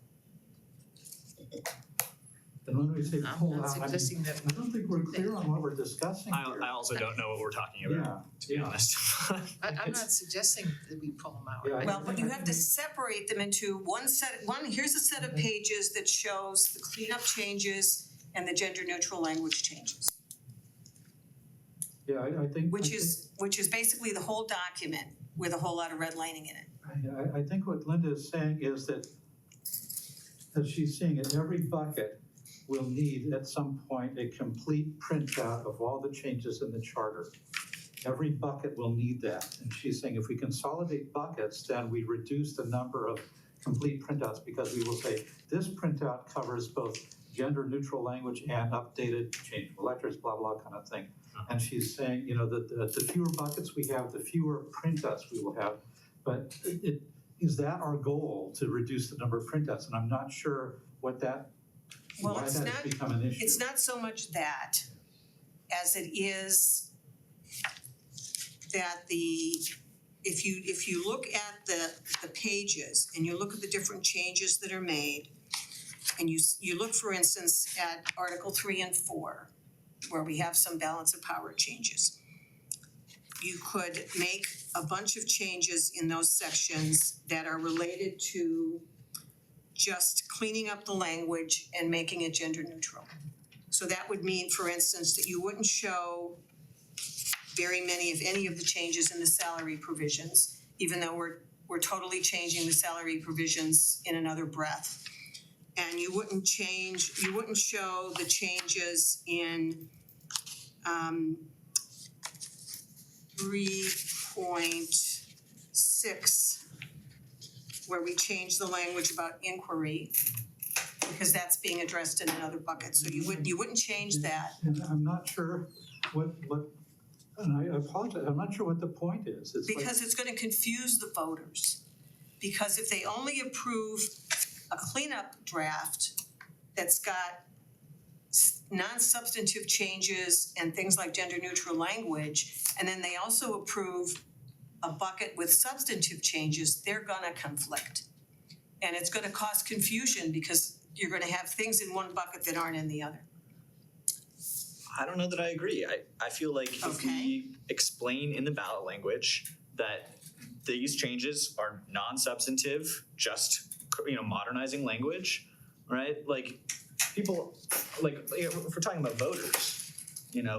And when we say I'm pull not out, I mean, suggesting that. I don't think we're clear on what we're discussing here. I also don't know what we're talking about, to be honest. I'm not suggesting that we pull them out. Yeah, Well, but you have to separate them into here's a set of pages that shows the cleanup changes and the gender-neutral language changes, Yeah, I think. which is basically the whole document with a whole lot of redlining in it. I think what Linda is saying is that she's saying that every bucket will need at some point a complete printout of all the changes in the charter. Every bucket will need that. And she's saying if we consolidate buckets, then we reduce the number of complete printouts because we will say this printout covers both gender neutral language and updated changeable letters, blah, blah, kind of thing. And she's saying, that the fewer buckets we have, the fewer printouts we will have. But is that our goal, to reduce the number of printouts? And I'm not sure what that, Well, why it's that not- has become an issue. It's not so much that as it is that if you look at the pages and you look at the different changes that are made, and you look, for instance, at Article 3 and 4, where we have some balance of power changes. You could make a bunch of changes in those sections that are related to just cleaning up the language and making it gender neutral. So that would mean, for instance, that you wouldn't show very many, if any, of the changes in the salary provisions, even though we're totally changing the salary provisions in another breath. And you wouldn't show the changes in 3.6, where we change the language about inquiry, because that's being addressed in another bucket, so you wouldn't change that. And I'm not sure what, and I apologize, I'm not sure what the point is. It's like- Because it's gonna confuse the voters. Because if they only approve a cleanup draft that's got non-substantive changes and things like gender neutral language, and then they also approve a bucket with substantive changes, they're gonna conflict. And it's gonna cause confusion because you're gonna have things in one bucket that aren't in the other. I don't know that I agree. I feel like if Okay. we explain in the ballot language that these changes are non-substantive, just, modernizing language, right? Like, people, like, if we're talking about voters,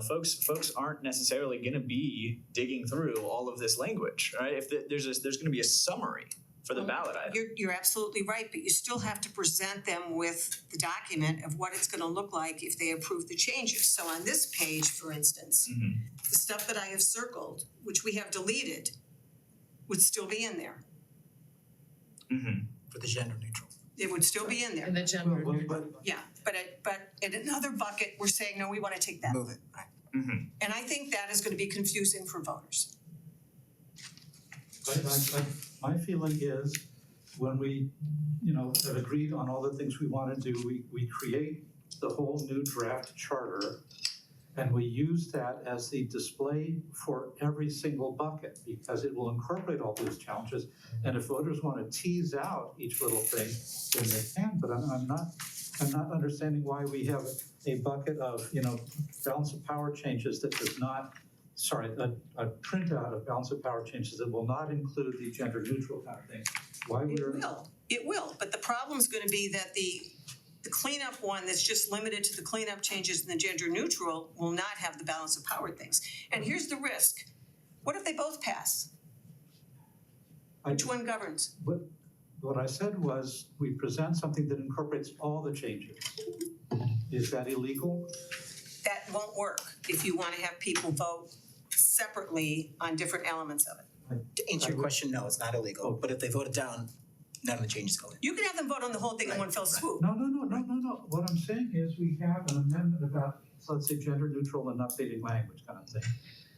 folks aren't necessarily gonna be digging through all of this language, right? If there's gonna be a summary for the ballot item. You're absolutely right, but you still have to present them with the document of what it's gonna look like if they approve the changes. So on this page, for instance, the stuff that I have circled, which we have deleted, would still be in there. For the gender neutral. It would still be in there. And the gender Well, neutral. Yeah, but in another bucket, we're saying, no, we wanna take that. Move it, right. And I think that is gonna be confusing for voters. My feeling is when we, have agreed on all the things we wanna do, we create the whole new draft charter and we use that as the display for every single bucket because it will incorporate all those challenges. And if voters wanna tease out each little thing, then they can, but I'm not understanding why we have a bucket of, balance of power changes that does not, a printout of balance of power changes that will not include the gender neutral kind of thing. Why It will, but the problem's gonna be that the cleanup one that's just limited to the cleanup changes in the gender neutral will not have the balance of power things. And here's the risk. What if they both pass? Which one governs? What I said was, we present something that incorporates all the changes. Is that illegal? That won't work if you wanna have people vote separately on different elements of it. To answer your question, no, it's not illegal, but if they vote it down, none of the changes go in. You can have them vote on the whole thing in one fell swoop. No. What I'm saying is we have an amendment about, let's say, gender neutral and updating language kind of thing.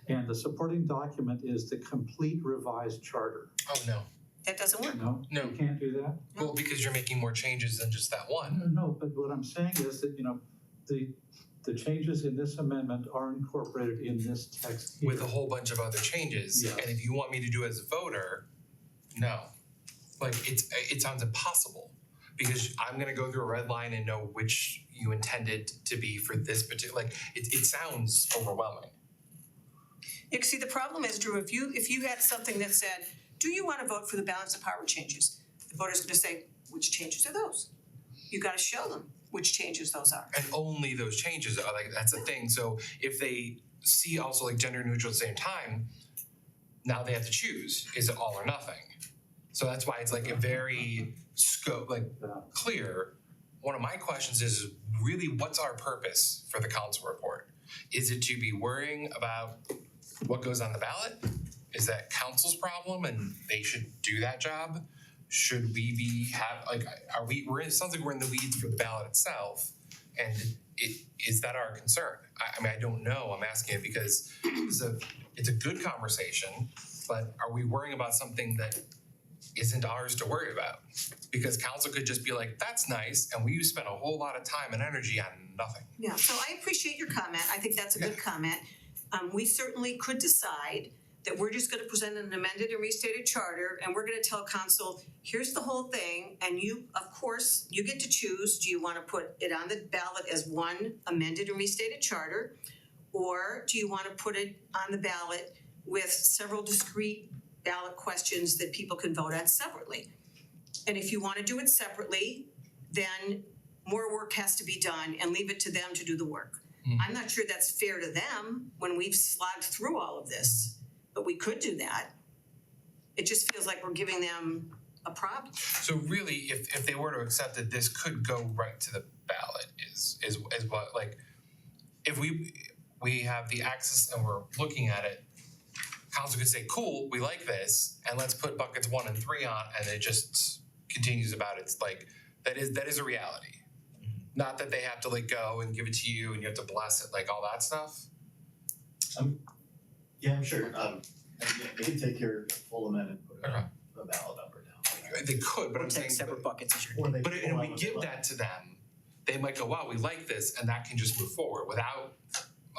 And the supporting document is the complete revised charter. Oh, no. That doesn't work. No? No. You can't do that? Well, because you're making more changes than just that one. No, but what I'm saying is that, the changes in this amendment are incorporated in this text here. With a whole bunch of other changes. Yes. And if you want me to do it as a voter, no. Like, it sounds impossible. Because I'm gonna go through a red line and know which you intended to be for this particular, it sounds overwhelming. Yeah, see, the problem is, Drew, if you had something that said, do you wanna vote for the balance of power changes? The voter's gonna say, which changes are those? You gotta show them which changes those are. And only those changes are, that's the thing. So if they see also gender neutral at the same time, now they have to choose, is it all or nothing? So that's why it's a very clear. One of my questions is really, what's our purpose for the council report? Is it to be worrying about what goes on the ballot? Is that council's problem and they should do that job? Should we it sounds like we're in the weeds for the ballot itself, and is that our concern? I don't know, I'm asking it because it's a good conversation, but are we worrying about something that isn't ours to worry about? Because council could just be like, that's nice, and we spent a whole lot of time and energy on nothing. Yeah, so I appreciate your comment, I think that's a good comment. We certainly could decide that we're just gonna present an amended and restated charter, and we're gonna tell council, here's the whole thing, and you, of course, you get to choose, do you wanna put it on the ballot as one amended and restated charter? Or do you wanna put it on the ballot with several discrete ballot questions that people can vote on separately? And if you wanna do it separately, then more work has to be done and leave it to them to do the work. I'm not sure that's fair to them when we've slogged through all of this, but we could do that. It just feels like we're giving them a problem. So really, if they were to accept it, this could go right to the ballot is what, if we have the access and we're looking at it, council could say, cool, we like this, and let's put buckets 1 and 3 on, and it just continues about it. It's that is a reality. Not that they have to go and give it to you and you have to bless it, all that stuff. Yeah, I'm sure. They can take your full amendment, put it on the ballot up or down. They could, but Or I'm saying. take separate buckets as your. Or they But can if pull we out of give the that to them, they might go, wow, we like this, and that can just move forward without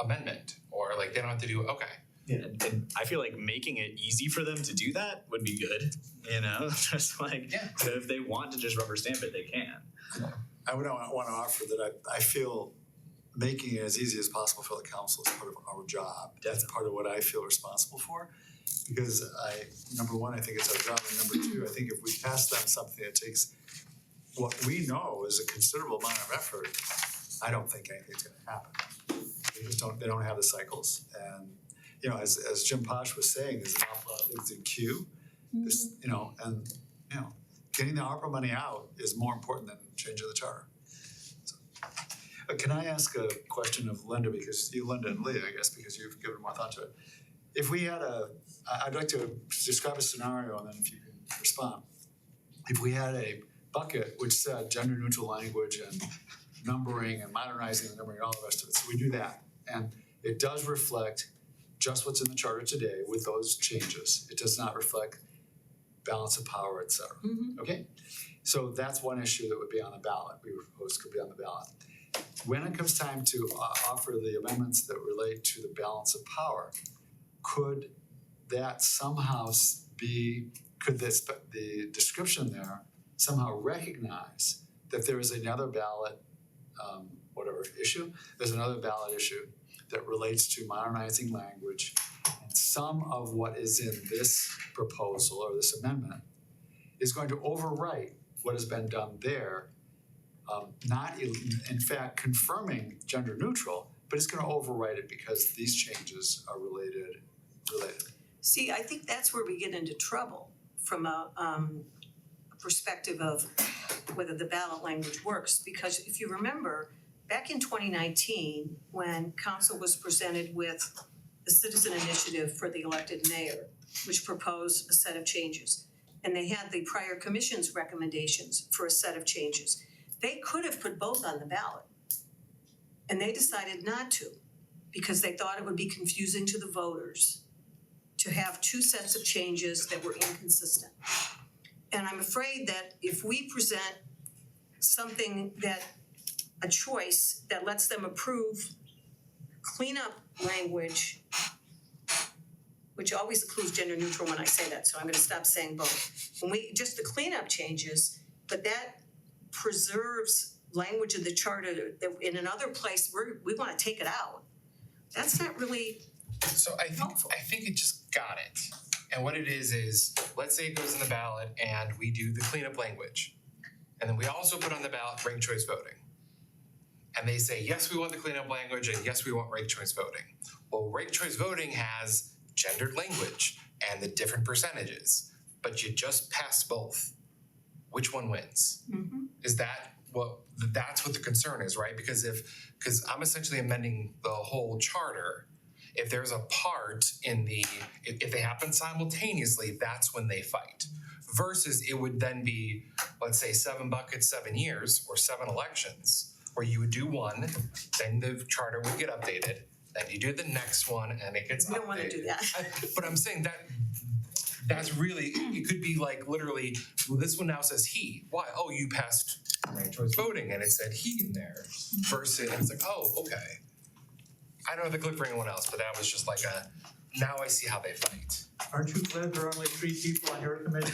amendment, or they don't have to do, okay. Yeah. And I feel like making it easy for them to do that would be good, you know, just like, Yeah. so if they want to just rubber stamp it, they can. I would wanna offer that I feel making it as easy as possible for the council is part of our job. That's part of what I feel responsible for. Because number one, I think it's our job, and number two, I think if we pass them something that takes what we know is a considerable amount of effort, I don't think anything's gonna happen. They don't have the cycles, and you know, as Jim Posh was saying, there's an awful lot of things in queue. This, you know, and you know, getting the ARPA money out is more important than changing the charter. So, can I ask a question of Linda, because you, Linda and Leah, I guess, because you've given more thought to it. If we had I'd like to describe a scenario and then if you can respond. If we had a bucket which said gender neutral language and numbering and modernizing the numbering and all the rest of it, so we do that. And it does reflect just what's in the charter today with those changes. It does not reflect balance of power, et cetera. Okay? So that's one issue that would be on the ballot. We proposed could be on the ballot. When it comes time to offer the amendments that relate to the balance of power, could that somehow could the description there somehow recognize that there is another ballot, issue? There's another ballot issue that relates to modernizing language, and some of what is in this proposal or this amendment is going to overwrite what has been done there, not in fact confirming gender neutral, but it's going to overwrite it because these changes are related. See, I think that's where we get into trouble from a perspective of whether the ballot language works, because if you remember, back in 2019, when council was presented with the citizen initiative for the elected mayor, which proposed a set of changes, and they had the prior commission's recommendations for a set of changes, they could have put both on the ballot. And they decided not to, because they thought it would be confusing to the voters to have two sets of changes that were inconsistent. And I'm afraid that if we present something a choice that lets them approve cleanup language, which always includes gender neutral when I say that, so I'm gonna stop saying both. When just the cleanup changes, but that preserves language in the charter that in another place, we wanna take it out. That's not really So I think it just got it. And what it is let's say it goes in the ballot and we do the cleanup language. And then we also put on the ballot ranked choice voting. And they say, yes, we want the cleanup language and yes, we want ranked choice voting. Well, ranked choice voting has gendered language and the different percentages, but you just passed both. Which one wins? Is that that's what the concern is, right? Because I'm essentially amending the whole charter. If there's a part if they happen simultaneously, that's when they fight. Versus it would then be, let's say 7 buckets, 7 years, or 7 elections, where you would do one, then the charter would get updated, then you do the next one and it gets updated. We don't wanna do that. But I'm saying that's really, it could be like literally, well, this one now says he. Why? Oh, you passed ranked choice voting and it said he in there. Versus, and it's like, oh, okay. I don't have the clip for anyone else, but that was just like now I see how they fight. Aren't you glad there are only 3 people on your commission?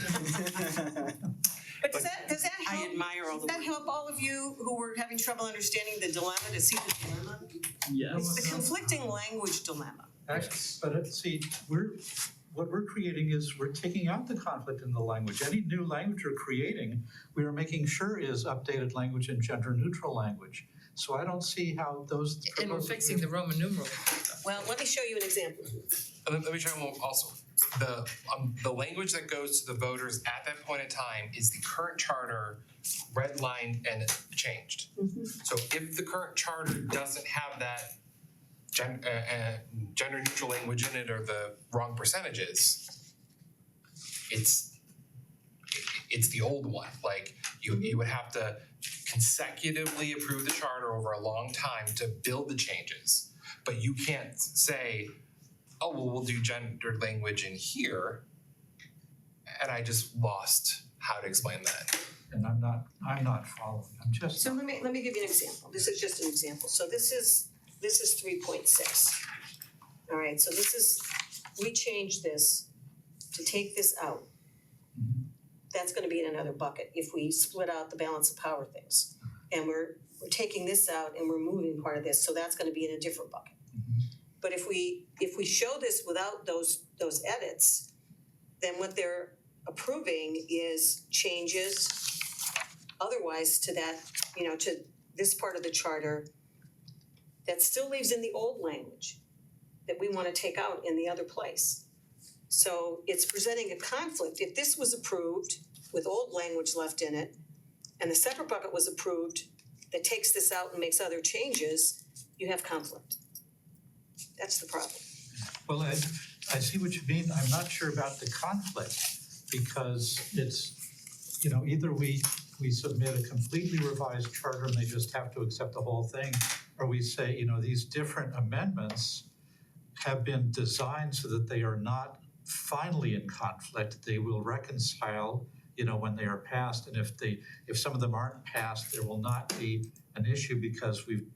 But does that I help? admire all the Does that help all of you who were having trouble understanding the dilemma to see the dilemma? It's the conflicting language dilemma. But see, what we're creating is we're taking out the conflict in the language. Any new language we're creating, we are making sure is updated language and gender neutral language. So I don't see how those. And we're fixing the Roman numeral. Well, let me show you an example. Let me try one also. The language that goes to the voters at that point in time is the current charter redlined and changed. So if the current charter doesn't have that gender neutral language in it or the wrong percentages, it's the old one. Like you would have to consecutively approve the charter over a long time to build the changes. But you can't say, oh, well, we'll do gendered language in here. And I just lost how to explain that. And I'm not following, I'm just. So let me give you an example. This is just an example. So this is 3.6. All right, so this is we change this to take this out, that's gonna be in another bucket if we split out the balance of power things. And we're taking this out and we're moving part of this, so that's gonna be in a different bucket. But if we show this without those edits, then what they're approving is changes otherwise to that, to this part of the charter that still leaves in the old language that we wanna take out in the other place. So it's presenting a conflict. If this was approved with old language left in it, and the separate bucket was approved that takes this out and makes other changes, you have conflict. That's the problem. Well, I see what you mean. I'm not sure about the conflict because it's, either we submit a completely revised charter and they just have to accept the whole thing, or we say, these different amendments have been designed so that they are not finally in conflict. They will reconcile, when they are passed. And if some of them aren't passed, there will not be an issue because we've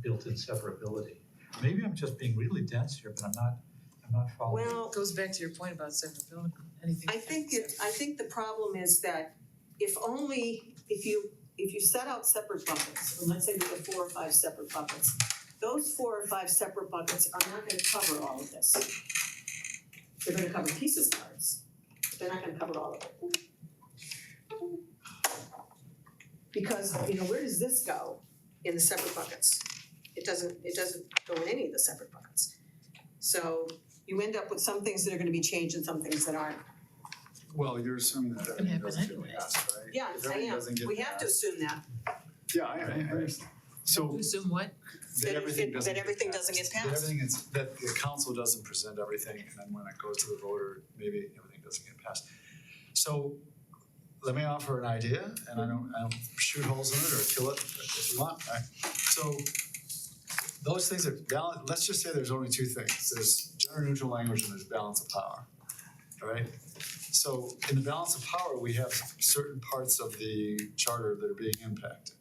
built in severability. Maybe I'm just being really dense here, but I'm not following. Well, It goes back to your point about severability, anything. I think the problem is that if you set out separate buckets, and let's say we have 4 or 5 separate buckets, those 4 or 5 separate buckets are not gonna cover all of this. They're gonna cover pieces parts, but they're not gonna cover all of it. Because, where does this go in the separate buckets? It doesn't go in any of the separate buckets. So you end up with some things that are gonna be changed and some things that aren't. Well, you're assuming that Can everything happen doesn't get anyway. passed, right? Yeah, If I everything am. doesn't get We have to passed- assume that. Yeah, I understand. So Assume what? that everything doesn't that everything doesn't get That passed. everything is, that the council doesn't present everything, and then when it goes to the voter, maybe everything doesn't get passed. So let me offer an idea, and I don't shoot holes in it or kill it if you want, right? So those things are let's just say there's only 2 things. There's gender neutral language and there's balance of power, all right? So in the balance of power, we have certain parts of the charter that are being impacted.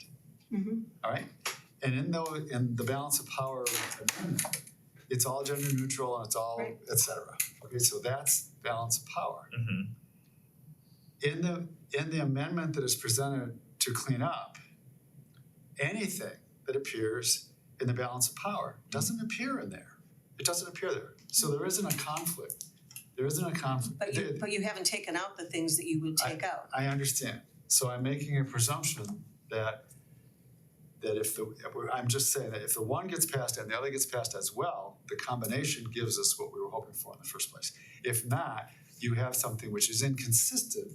All right? And in the balance of power amendment, it's all gender neutral and it's all Right. et cetera. Okay, so that's balance of power. Mm-hmm. In the amendment that is presented to clean up, anything that appears in the balance of power doesn't appear in there. It doesn't appear there. So there isn't a conflict. There isn't a conflict. But you haven't taken out the things that you would take out. I understand. So I'm making a presumption that I'm just saying that if the one gets passed and the other gets passed as well, the combination gives us what we were hoping for in the first place. If not, you have something which is inconsistent,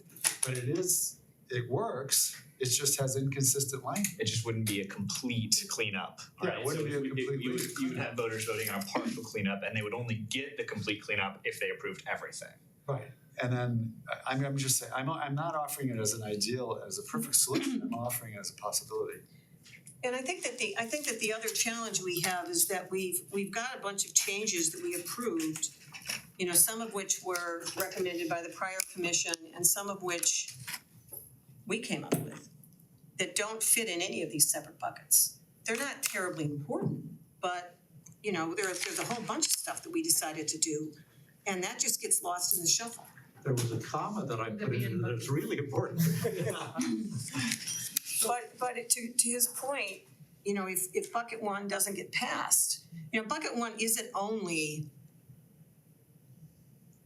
but it works, it just has inconsistent language. It just wouldn't be a complete cleanup, Yeah, right? it wouldn't be a complete You would have voters voting on a partial cleanup, and they would only get the complete cleanup if they approved everything. Right. And then I'm just saying, I'm not offering it as an ideal, as a perfect solution, I'm offering it as a possibility. And I think that the other challenge we have is that we've got a bunch of changes that we approved, some of which were recommended by the prior commission and some of which we came up with that don't fit in any of these separate buckets. They're not terribly important, but there's a whole bunch of stuff that we decided to do, and that just gets lost in the shuffle. There was a comma that I put in that's really important. But to his point, if bucket 1 doesn't get passed, bucket 1 isn't only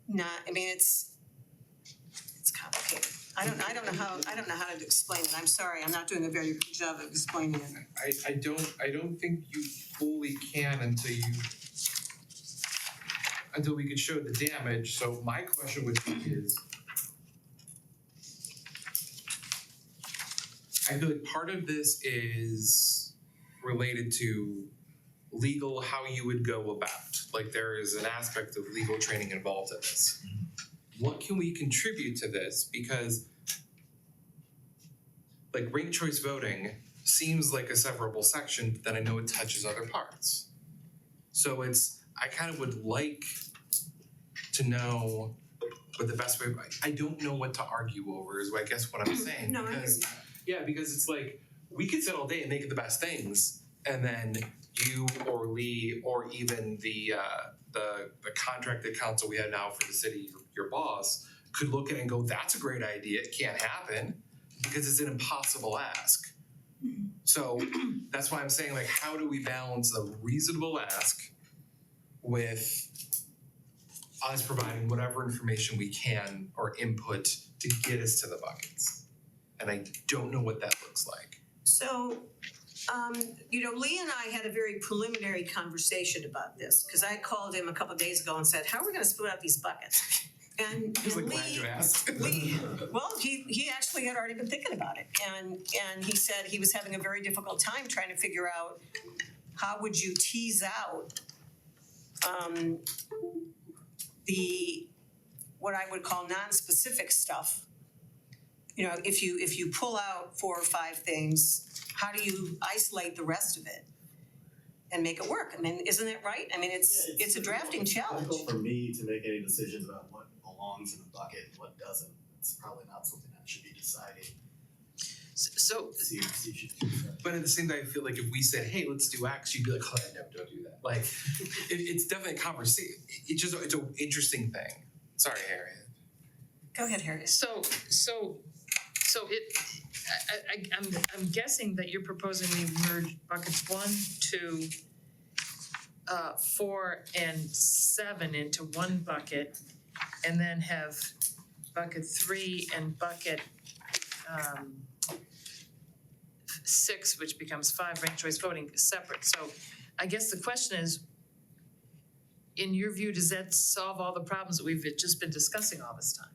it's complicated. I don't know how to explain it. I'm sorry, I'm not doing a very good job of explaining it. I don't think you fully can until we could show the damage. So my question would be is, I feel like part of this is related to legal, how you would go about. Like there is an aspect of legal training involved in this. What can we contribute to this? Because like ranked choice voting seems like a severable section, but then I know it touches other parts. So I kind of would like to know what the best way, I don't know what to argue over is I guess what I'm saying. No, I Because it's like, we could sit all day and make it the best things, and then you or Lee or even the contracted counsel we have now for the city, your boss, could look at it and go, that's a great idea, it can't happen, because it's an impossible ask. So that's why I'm saying, like, how do we balance a reasonable ask with us providing whatever information we can or input to get us to the buckets? And I don't know what that looks like. So, Lee and I had a very preliminary conversation about this, because I called him a couple of days ago and said, how are we gonna split out these buckets? And He's like, glad you asked. Well, he actually had already been thinking about it, and he said he was having a very difficult time trying to figure out how would you tease out the, what I would call non-specific stuff. You know, if you pull out 4 or 5 things, how do you isolate the rest of it and make it work? I mean, isn't it right? I mean, it's a drafting challenge. Difficult for me to make any decisions about what belongs in the bucket and what doesn't. It's probably not something that should be decided. So, CRC should do that. But at the same time, I feel like if we said, hey, let's do X, you'd be like, oh, no, don't do that. Like, it's definitely a conversation. It's an interesting thing. Sorry, Harriet. Go ahead, Harriet. so I'm guessing that you're proposing we merge buckets 1, 2, 4, and 7 into one bucket, and then have bucket 3 and bucket 6, which becomes 5, ranked choice voting, separate. So I guess the question is, in your view, does that solve all the problems that we've just been discussing all this time?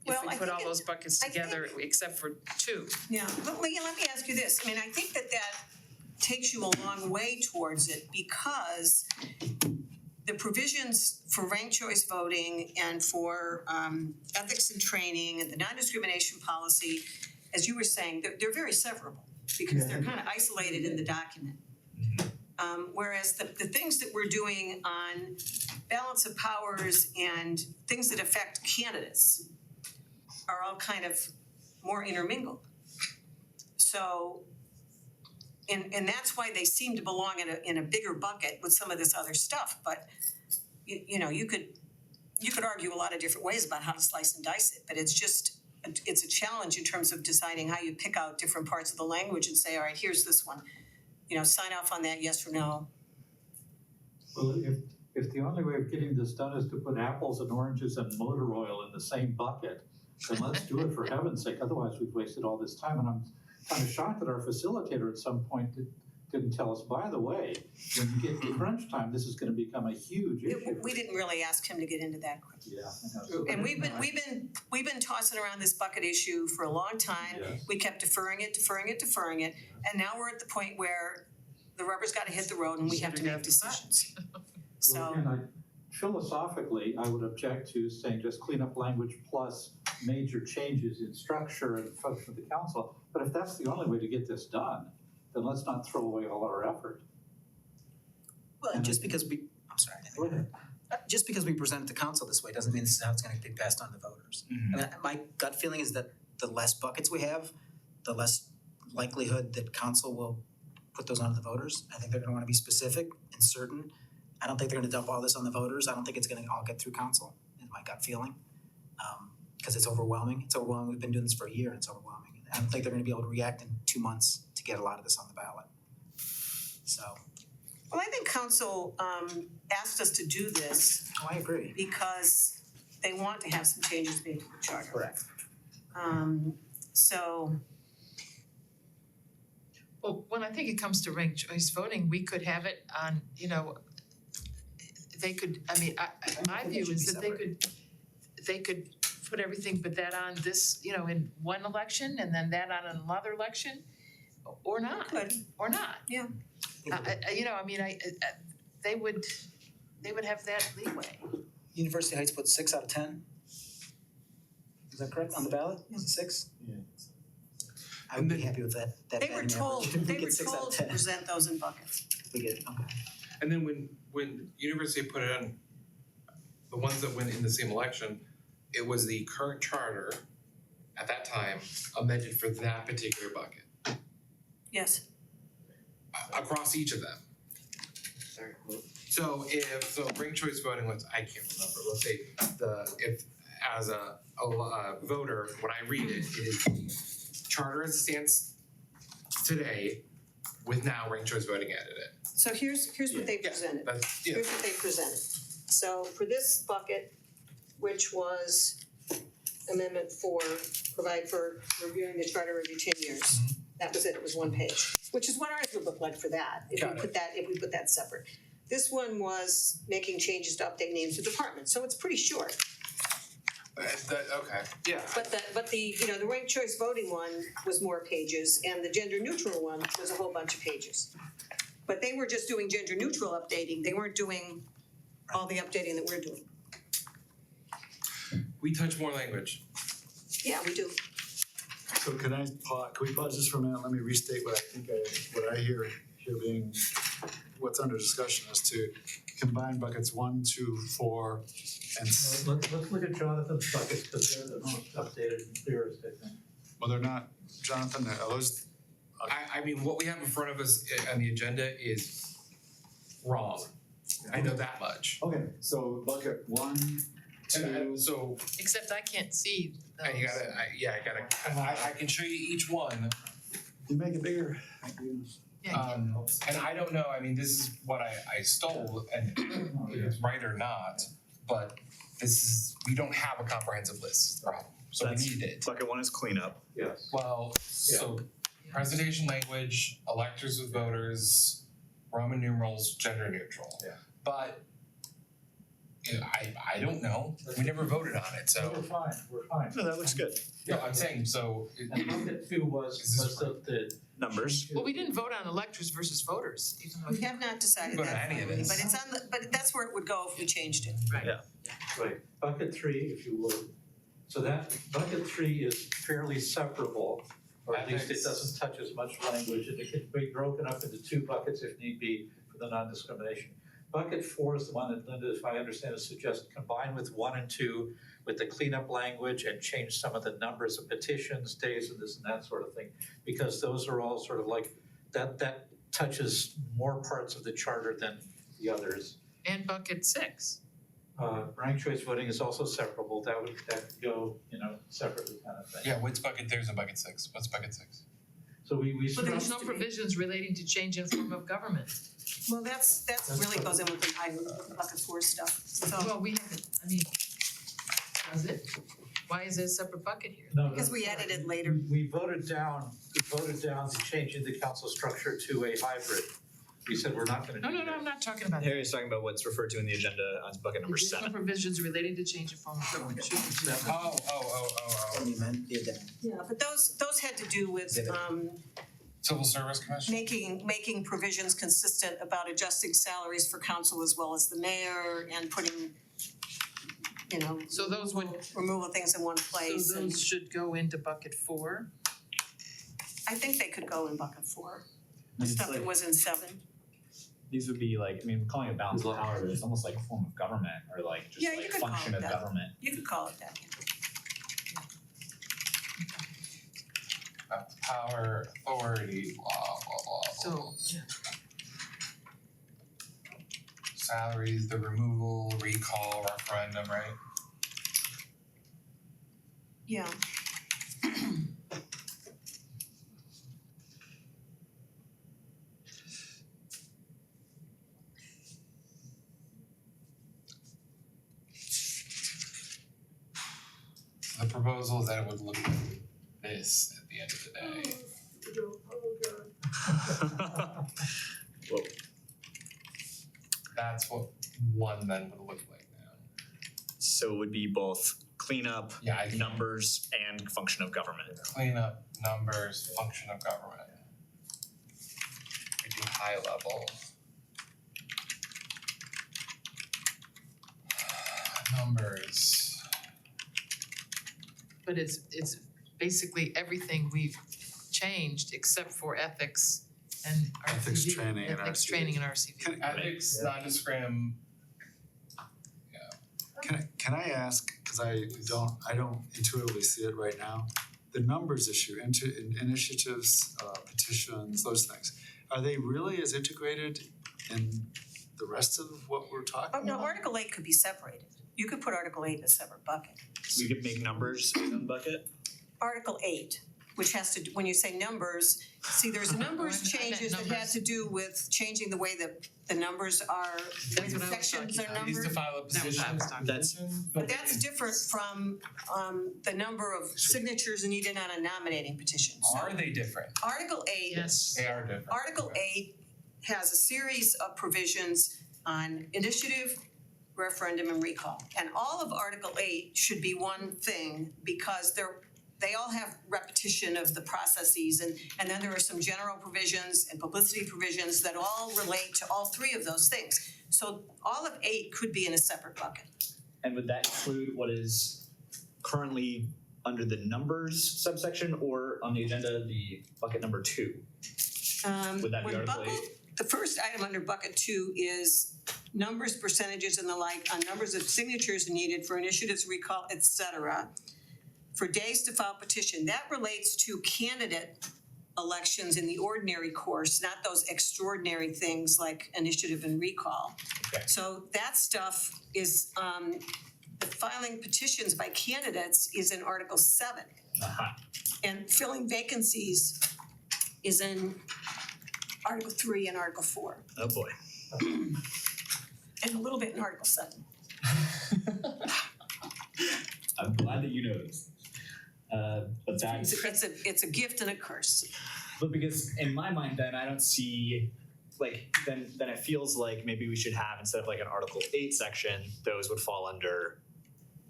Well, If we I put think all those buckets I think- together, except for 2. Yeah, but Leah, let me ask you this. I mean, I think that takes you a long way towards it, because the provisions for ranked choice voting and for ethics and training and the non-discrimination policy, as you were saying, they're very severable, because they're kind of isolated in the document. Whereas the things that we're doing on balance of powers and things that affect candidates are all kind of more intermingled. So, and that's why they seem to belong in a bigger bucket with some of this other stuff, but you could argue a lot of different ways about how to slice and dice it, but it's a challenge in terms of deciding how you pick out different parts of the language and say, all right, here's this one. Sign off on that, yes or no. Well, if the only way of getting this done is to put apples and oranges and motor oil in the same bucket, then let's do it for heaven's sake. Otherwise, we've wasted all this time. And I'm kind of shocked that our facilitator at some point didn't tell us, by the way, when you get to crunch time, this is going to become a huge issue. We didn't really ask him to get into that quickly. Yeah, I know. And we've been tossing around this bucket issue for a long time. Yes. We kept deferring it, and now we're at the point where the rubber's gotta hit the road and we have to make decisions. So, And philosophically, I would object to saying just clean up language plus major changes in structure and function of the council. But if that's the only way to get this done, then let's not throw away all our effort. Well, And just I- because we, I'm sorry. Go ahead. Just because we present it to council this way doesn't mean this is how it's gonna be passed on to voters. I mean, my gut feeling is that the less buckets we have, the less likelihood that council will put those onto the voters. I think they're gonna wanna be specific and certain. I don't think they're gonna dump all this on the voters. I don't think it's gonna all get through council, is my gut feeling. Cause it's overwhelming. It's overwhelming. We've been doing this for a year and it's overwhelming. I don't think they're gonna be able to react in 2 months to get a lot of this on the ballot. So, well, I think council asked us to do this I agree. because they want to have some changes made to the charter. Correct. So, Well, when I think it comes to ranked choice voting, we could have it on, they could, my view is that they could put everything but that on this, in one election and then that on another election, or not, Could. or not. Yeah. They would have that leeway. University Heights put 6 out of 10. Is that correct on the ballot? Is it 6? Yeah. I would be happy with that they were batting told, average. If we they were get 6 out of told to 10, present those in buckets. we get, okay. And then when University put it on, the ones that went in the same election, it was the current charter at that time amended for that particular bucket, Yes. across each of them. Sorry. So ranked choice voting was, I can't remember, let's say if as a voter, when I read it, it is charter as it stands today with now ranked choice voting added in. So here's what they presented. That's, yeah, Here's what they presented. So for this bucket, which was Amendment 4, provide for reviewing the charter every 10 years. That was it was 1 page, which is what ours would look like for that, if Got we put that separate. This one was making changes to update names of departments, so it's pretty short. okay, yeah. But the the ranked choice voting one was more pages, and the gender neutral one was a whole bunch of pages. But they were just doing gender neutral updating, they weren't doing all the updating that we're doing. We touch more language. Yeah, we do. So can we pause just for a minute? Let me restate what I hear being what's under discussion is to combine buckets 1, 2, 4, and Let's look at Jonathan's buckets, because they're the most updated and clearest, I think. well, they're not, Jonathan, are those, I mean, what we have in front of us on the agenda is wrong. I know that much. okay, so bucket 1, 2, So, Except I can't see those. and I can show you each one. you make it bigger. Yeah, And I don't know, I mean, this is what I stole, and if it's right or not, but we don't have a comprehensive list, is the problem, so we That's- need it. Bucket 1 is cleanup. Yes. Well, so presentation language, electors with voters, Roman numerals, gender neutral. Yeah. But I don't know, we never voted on it, so, We're fine. No, that looks good. no, I'm saying, so. And bucket 2 was Is this the Numbers. well, we didn't vote on electors versus voters, even though. We have not decided Go to that any of finally, this. but it's on but that's where it would go if we changed it. Right, bucket 3, if you would. So that, bucket 3 is fairly separable, or at least it doesn't touch as much language, and it can be broken up into 2 buckets if need be for the non-discrimination. Bucket 4 is the one that Linda, if I understand it, suggests combine with 1 and 2 with the cleanup language and change some of the numbers of petitions, days, and this and that sort of thing. Because those are all sort of like, that touches more parts of the charter than the others. And bucket 6. Ranked choice voting is also separable, that could go, separately kind of thing. Yeah, what's bucket, there's a bucket 6, what's bucket 6? So we But struck, there's no provisions relating to change in form of government. Well, that's really goes in with the bucket 4 stuff, so. Well, we haven't, I mean, does it? Why is there a separate bucket here? no, Because we added it later. We voted down the changing the council structure to a hybrid. We said we're not gonna do that. No, I'm not talking about that. Harry's talking about what's referred to in the agenda as bucket number Additional 7. provisions relating to change in form of government should be. Oh. The amendment, the addendum. Yeah, but those had to do with Civil Service Commission? making provisions consistent about adjusting salaries for council as well as the mayor and putting, So those would, removal of things in one so place and those should go into bucket 4. I think they could go in bucket 4, the It's stuff that like- was in 7. These would be like, calling it balance of power, but it's almost like a form of government or like just Yeah, you like could call function it of that. government. You could call it that. Power, authority, blah, blah, blah. So, yeah. Salaries, the removal, recall, referendum, right? Yeah. The proposal is that it would look like this at the end of the day. Whoa. That's what one then would look like now. So it would be both cleanup, Yeah, I can numbers, and function of government. clean up numbers, function of government. We do high level. Numbers. But it's basically everything we've changed except for ethics and RCV. Ethics training and Ethics RCV. training and RCV. Ethics, non-discrim. Can I ask, cause I don't intuitively see it right now, the numbers issue, initiatives, petitions, those things, are they really as integrated in the rest of what we're talking Oh, about? no, Article 8 could be separated. You could put Article 8 in a separate bucket. We could make numbers its own bucket. Article 8, which has to, when you say numbers, see, there's numbers I meant changes that had numbers. to do with changing the way that the numbers are, the way That's the what I was sections talking are about. He needs numbered. to file a That was what I position. was talking That's- But that's different from the number of signatures needed on a nominating petition. So Are they different? Article 8 Yes. They are different. Article 8 has a series of provisions on initiative, referendum, and recall. And all of Article 8 should be one thing because they all have repetition of the processes and then there are some general provisions and publicity provisions that all relate to all three of those things. So all of 8 could be in a separate bucket. And would that include what is currently under the numbers subsection or on the agenda, the bucket number 2? Would that be When Article 8? the first item under bucket 2 is numbers, percentages, and the like on numbers of signatures needed for initiatives, recall, et cetera, for days to file petition. That relates to candidate elections in the ordinary course, not those extraordinary things like initiative and recall. Okay. So that stuff is, the filing petitions by candidates is in Article 7. Aha. And filling vacancies is in Article 3 and Article 4, Oh boy. and a little bit in Article 7. I'm glad that you noticed. But that's, It's a gift and a curse. but because in my mind then I don't see, like, then it feels like maybe we should have, instead of like an Article 8 section, those would fall under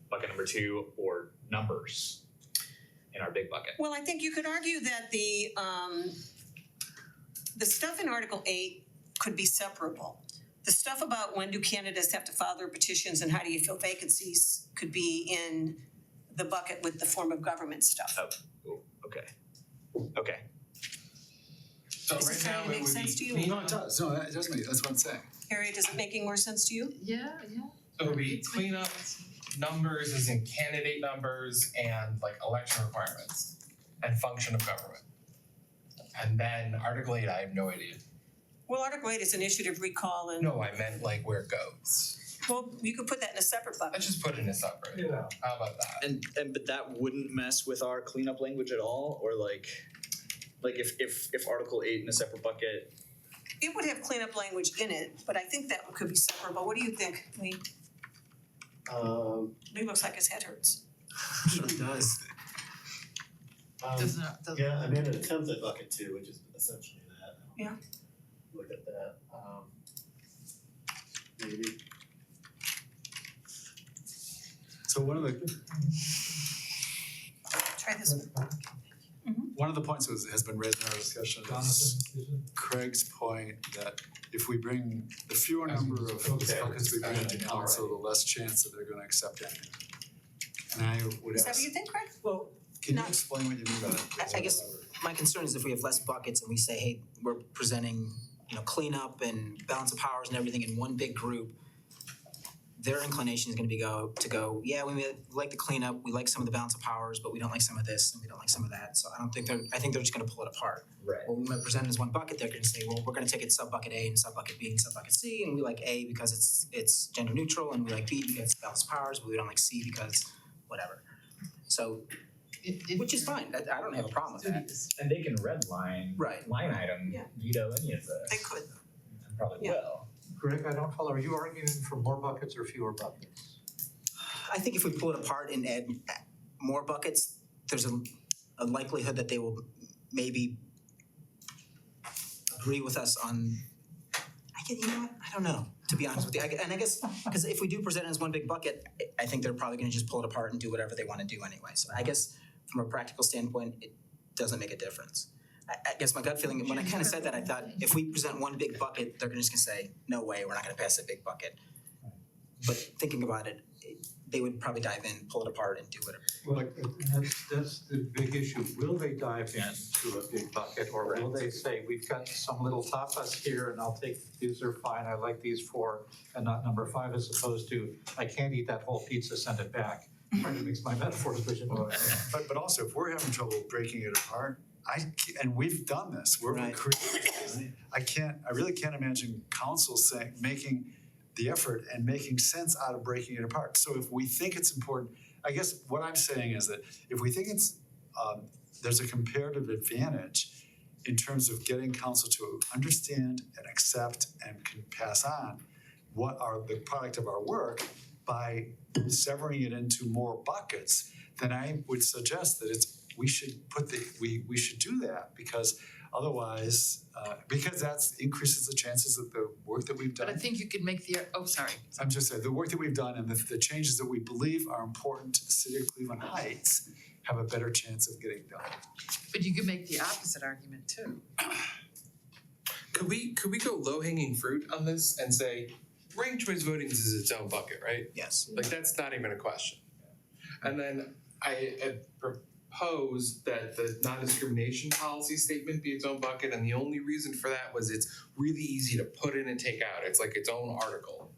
bucket number 2 or numbers in our big bucket. Well, I think you could argue that the stuff in Article 8 could be separable. The stuff about when do candidates have to file their petitions and how do you fill vacancies could be in the bucket with the form of government stuff. Oh, okay. Okay. So Is right this now starting to it make would sense to be you? clean. No, it does, no, it does make, that's what I'm saying. Harriet, is it making more sense to you? Yeah. So it would be cleanup numbers as in candidate numbers and like election requirements and function of government. And then Article 8, I have no idea. Well, Article 8 is initiative, recall, and, No, I meant like where it goes. well, you could put that in a separate bucket. Let's just put it in a separate. Yeah. How about that? And but that wouldn't mess with our cleanup language at all, or like if Article 8 in a separate bucket. It would have cleanup language in it, but I think that could be separable. What do you think, Lee? Lee looks like his head hurts. Sure does. Does not, does Yeah, I made an attempt at bucket 2, which is essentially that. Yeah. Look at that, maybe. So one of the, Try this one. one of the points has been raised in our discussion is Craig's point that if we bring, the fewer number of buckets we bring to council, the less chance that they're gonna accept anything. And I would Is that ask, what you think, Craig? Well, can you not- explain what you mean by that? I guess my concern is if we have less buckets and we say, hey, we're presenting, cleanup and balance of powers and everything in one big group, their inclination is gonna be go, yeah, we like the cleanup, we like some of the balance of powers, but we don't like some of this and we don't like some of that. So I think they're just gonna pull it apart. Right. Well, we might present it as one bucket, they're gonna say, well, we're gonna take it sub bucket A and sub bucket B and sub bucket C, and we like A because it's gender neutral, and we like B because it's balance of powers, but we don't like C because whatever. So, which is fine, I don't have a problem with that. And they can redline Right. line item, Yeah. veto any of this. They could. And probably Yeah. will. Greg, I don't follow, are you arguing for more buckets or fewer buckets? I think if we pull it apart and add more buckets, there's a likelihood that they will maybe agree with us on, you know what, I don't know, to be honest with you. And I guess, because if we do present it as one big bucket, I think they're probably gonna just pull it apart and do whatever they wanna do anyway. So I guess from a practical standpoint, it doesn't make a difference. I guess my gut feeling, when I kinda said that, I thought if we present one big bucket, they're just gonna say, no way, we're not gonna pass a big bucket. But thinking about it, they would probably dive in, pull it apart and do whatever. Well, that's the big issue. Will they dive into a big bucket, or will they say, we've got some little tapas here and I'll take, these are fine, I like these 4 and not number 5, as opposed to, I can't eat that whole pizza, send it back. Trying to mix my metaphors, but you know what I mean. But also, if we're having trouble breaking it apart, and we've done this, we're Right. creating, I really can't imagine council making the effort and making sense out of breaking it apart. So if we think it's important, I guess what I'm saying is that if we think it's, there's a comparative advantage in terms of getting council to understand and accept and can pass on what are the product of our work by severing it into more buckets, then I would suggest that we should do that, because otherwise, because that increases the chances that the work that we've But I done. think you could make the, oh, sorry. I'm just saying, the work that we've done and the changes that we believe are important to the city of Cleveland Heights have a better chance of getting done. But you could make the opposite argument too. Could we go low hanging fruit on this and say, ranked choice voting is its own bucket, right? Yes. Like that's not even a question. And then I had proposed that the non-discrimination policy statement be its own bucket, and the only reason for that was it's really easy to put in and take out. It's like its own article.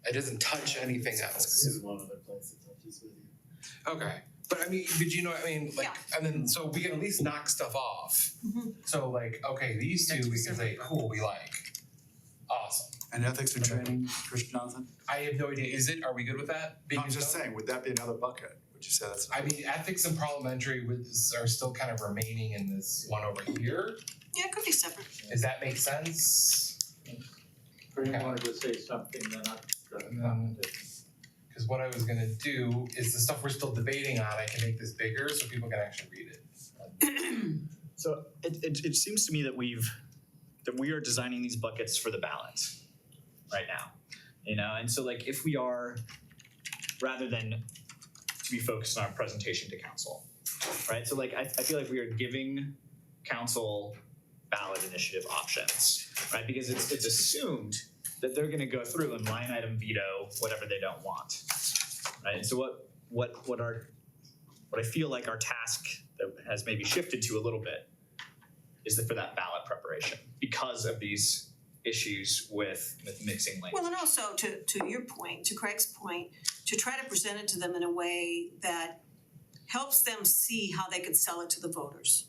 It doesn't touch anything else. This is one other place that touches with you. Okay, but I mean, but you know what I mean, like, and then, so we can at least knock stuff off. So like, okay, these two we can say, cool, we like, awesome. And ethics and training, Christian Jonathan? I have no idea, are we good with that? No, I'm Being just done? saying, would that be another bucket? Would you say that's? I mean, ethics and parliamentary are still kind of remaining in this one over here. Yeah, it could be separate. Does that make sense? Brandon wanted to say something, then I. Cause what I was gonna do is the stuff we're still debating on, I can make this bigger so people can actually read it. So it seems to me that we are designing these buckets for the ballot right now, you know, and so like if we are, rather than to be focused on our presentation to council, right? So like I feel like we are giving council ballot initiative options, right? Because it's assumed that they're gonna go through and line item veto whatever they don't want, right? And so what I feel like our task that has maybe shifted to a little bit is for that ballot preparation because of these issues with mixing language. Well, and also to your point, to Craig's point, to try to present it to them in a way that helps them see how they could sell it to the voters.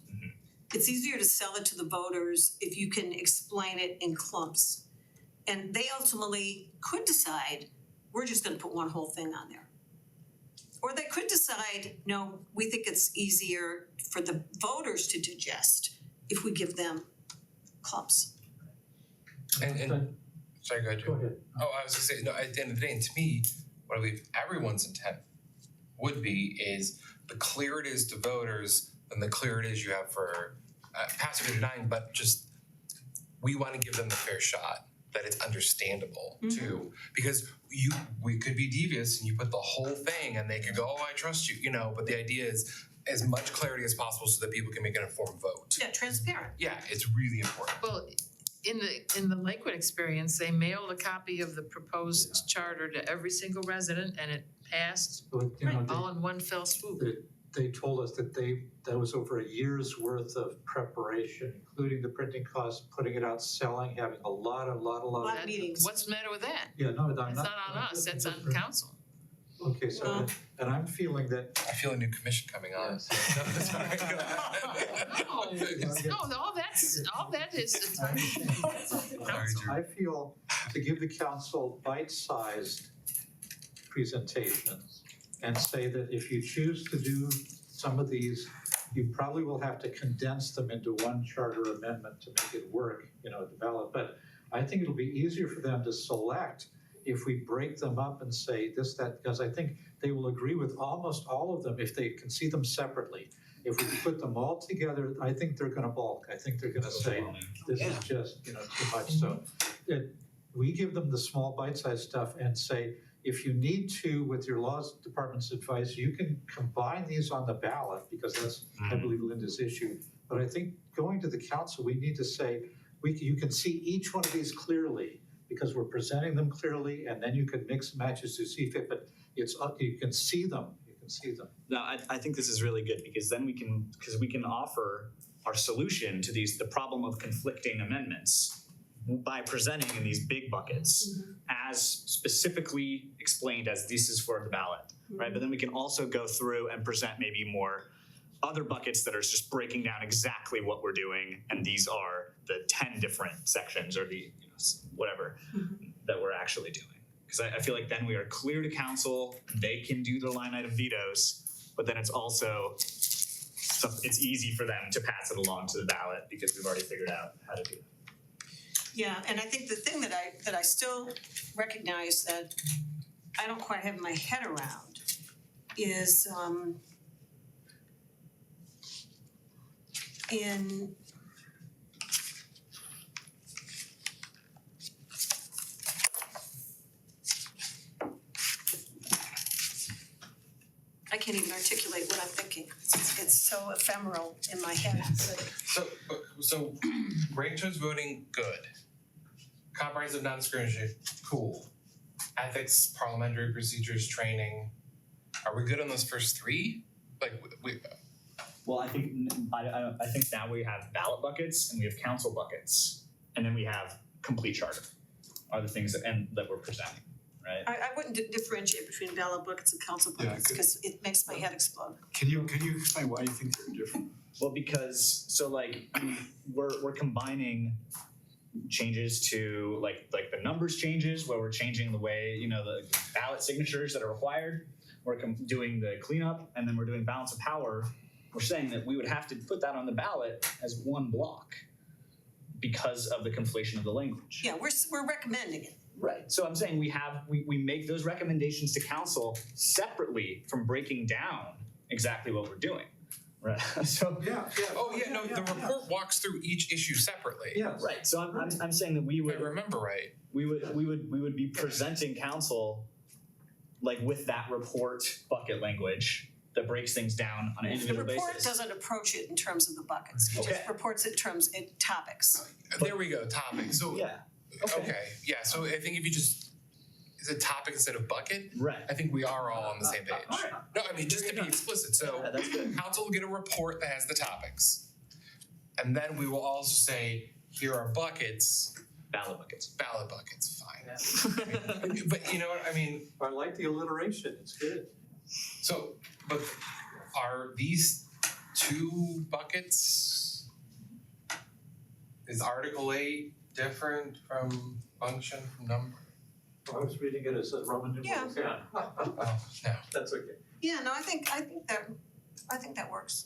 It's easier to sell it to the voters if you can explain it in clumps. And they ultimately could decide, we're just gonna put one whole thing on there. Or they could decide, no, we think it's easier for the voters to digest if we give them clumps. And sorry, go ahead, Go Joe. ahead. Oh, I was gonna say, no, at the end of the day, and to me, what I believe everyone's intent would be is the clearer it is to voters, then the clearer it is you have for passing or denying, but just, we wanna give them the fair shot, that it's understandable too. Because we could be devious and you put the whole thing and they could go, oh, I trust you, you know, but the idea is as much clarity as possible so that people can make an informed vote. Yeah, transparent. Yeah, it's really important. Well, in the Lakewood experience, they mailed a copy of the proposed charter to every single resident and it passed But, you know, all in one fell swoop. they told us that that was over a year's worth of preparation, including the printing costs, putting it out, selling, having a lot of. Lot of meetings. What's the matter with that? Yeah, no, I'm not. It's not on us, that's on council. Okay, so, Well- and I'm feeling that. I feel a new commission coming on. No, sorry, go ahead. No, all that is, Sorry, Drew. I feel to give the council bite-sized presentations and say that if you choose to do some of these, you probably will have to condense them into one charter amendment to make it work, the ballot. But I think it'll be easier for them to select if we break them up and say this, that, because I think they will agree with almost all of them if they can see them separately. If we put them all together, I think they're gonna balk. I think they're gonna say, this is just, too much. So we give them the small bite-sized stuff and say, if you need to, with your laws department's advice, you can combine these on the ballot, because that's, I believe, Linda's issue. But I think going to the council, we need to say, you can see each one of these clearly, because we're presenting them clearly, and then you can mix and match as you see fit, but you can see them. No, I think this is really good because then we can offer our solution to the problem of conflicting amendments by presenting in these big buckets as specifically explained as this is for the ballot, right? But then we can also go through and present maybe more other buckets that are just breaking down exactly what we're doing, and these are the 10 different sections or the whatever that we're actually doing. Because I feel like then we are clear to council, they can do their line item vetoes, but then it's also it's easy for them to pass it along to the ballot because we've already figured out how to do it. Yeah, and I think the thing that I still recognize that I don't quite have my head around is in I can't even articulate what I'm thinking. It's so ephemeral in my head. So ranked choice voting, good. Comprehensive non-discrimination, cool. Ethics, parliamentary procedures, training. Are we good on those first three? Like we Well, I think I think now we have ballot buckets and we have council buckets, and then we have complete charter are the things that we're presenting, right? I wouldn't differentiate between ballot buckets and council Yeah, buckets good. because it makes my head explode. Can you explain why you think they're different? Well, because we're combining changes to like the numbers changes where we're changing the way the ballot signatures that are required. We're doing the cleanup, and then we're doing balance of power. We're saying that we would have to put that on the ballot as one block because of the conflation of the language. Yeah, we're recommending it. Right. So I'm saying we make those recommendations to council separately from breaking down exactly what we're doing. Right. So Yeah. oh yeah, no, the report walks through each issue separately. Yes. right. So I'm saying that we If I would remember right. we would be presenting council like with that report bucket language that breaks things down on an The individual report basis. doesn't approach it in terms of the buckets. It just Okay. reports it in terms of topics. There we go, topic. So Yeah. okay, yeah, so I think if you just is it topic instead of bucket? Right. I think we are all on the same page. Alright. No, I mean just to be explicit, so Yeah, that's good. council will get a report that has the topics. And then we will also say, here are buckets, Ballot buckets. ballot buckets, fine. But you know what, I mean, I like the alliteration, it's good. so, but are these two buckets? Is Article 8 different from function from number? I was reading it as a Roman numeral 10. Oh, no. That's okay. Yeah, no, I think that works.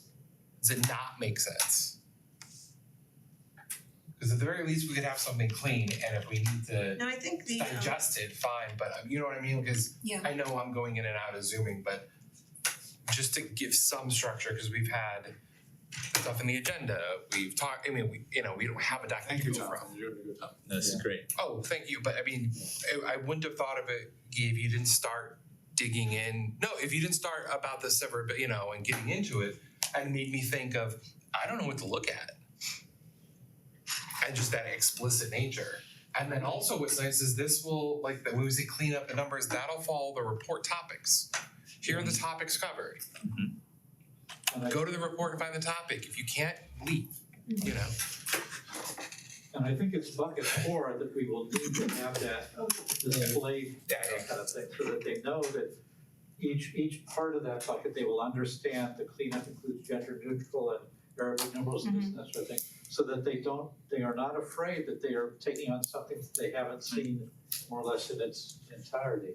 Does it not make sense? Because at the very least, we could have something clean, and if we need to No, I think the digest it, fine, but you know what I mean? Because yeah. I know I'm going in and out of Zooming, but just to give some structure, because we've had stuff in the agenda, we've talked, I mean, we don't have a document Thank you, to go from. Jonathan. You're doing a good job. This is great. Oh, thank you, but I mean, I wouldn't have thought of it if you didn't start digging in. No, if you didn't start about the sever, and getting into it, and made me think of, I don't know what to look at. And just that explicit nature. And then also what's nice is this will, like, when we say clean up the numbers, that'll follow the report topics. Here are the topics covered. And I- Go to the report and find the topic. If you can't, leave, And I think it's bucket 4 that we will need to have that displayed, Yeah. kind of thing, so that they know that each part of that bucket, they will understand the cleanup includes gender neutral and Arabic numerals and this and that sort of thing. So that they are not afraid that they are taking on something that they haven't seen more or less in its entirety.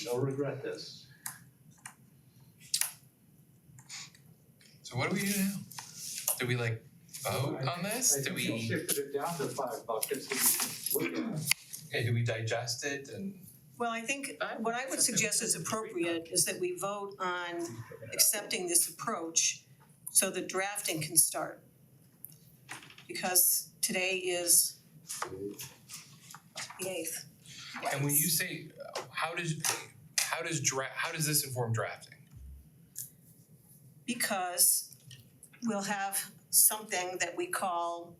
They'll regret this. So what do we do now? Do we vote on this? I Do think we we, shifted it down to 5 buckets that we can look at. okay, do we digest it and? Well, I think what I would suggest is appropriate is that we vote on accepting this approach so the drafting can start. Because today is the 8th. And when you say, how does this inform drafting? Because we'll have something that we call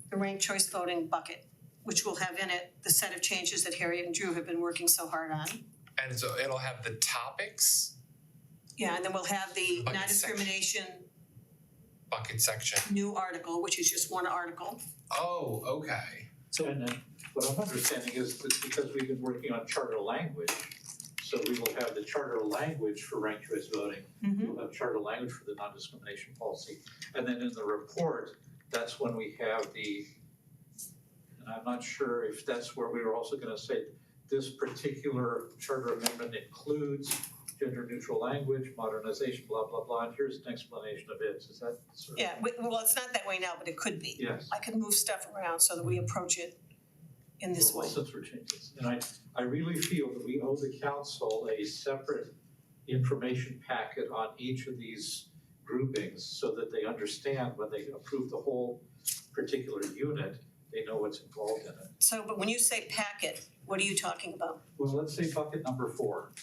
the ranked choice voting bucket, which will have in it the set of changes that Harriet and Drew have been working so hard on. And so it'll have the topics, Yeah, and then we'll have the Bucket non-discrimination bucket section. new article, which is just one article. Oh, okay. And then what I'm understanding is that because we've been working on charter language, So we will have the charter language for ranked choice voting. Mhm. We'll have charter language for the non-discrimination policy. And then in the report, that's when we have and I'm not sure if that's where we were also gonna say, this particular charter amendment includes gender neutral language, modernization, blah, blah, blah, and here's an explanation of it. Is that sort of? Yeah, well, it's not that way now, but it could be. Yes. I can move stuff around so that we approach it in this Well, way. since we're changing this, and I really feel that we owe the council a separate information packet on each of these groupings so that they understand when they approve the whole particular unit, they know what's involved in it. So, but when you say packet, what are you talking about? Well, let's say bucket number 4.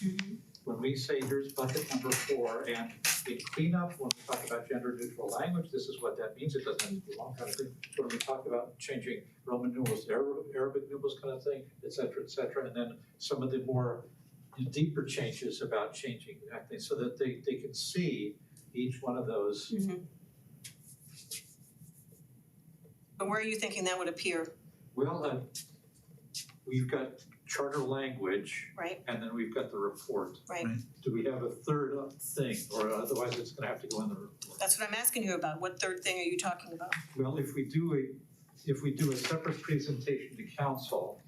When we say here's bucket number 4 and in cleanup, when we talk about gender neutral language, this is what that means. It doesn't have to be long kind of thing. When we talk about changing Roman numerals, to Arabic numerals kind of thing, et cetera, and then some of the more deeper changes about changing that thing so that they can see each one of those. But where are you thinking that would appear, Well, we've got charter language right? and then we've got the report. Right. Do we have a third thing, or otherwise it's gonna have to go in the report? That's what I'm asking you about. What third thing are you talking about? Well, if we do a separate presentation to council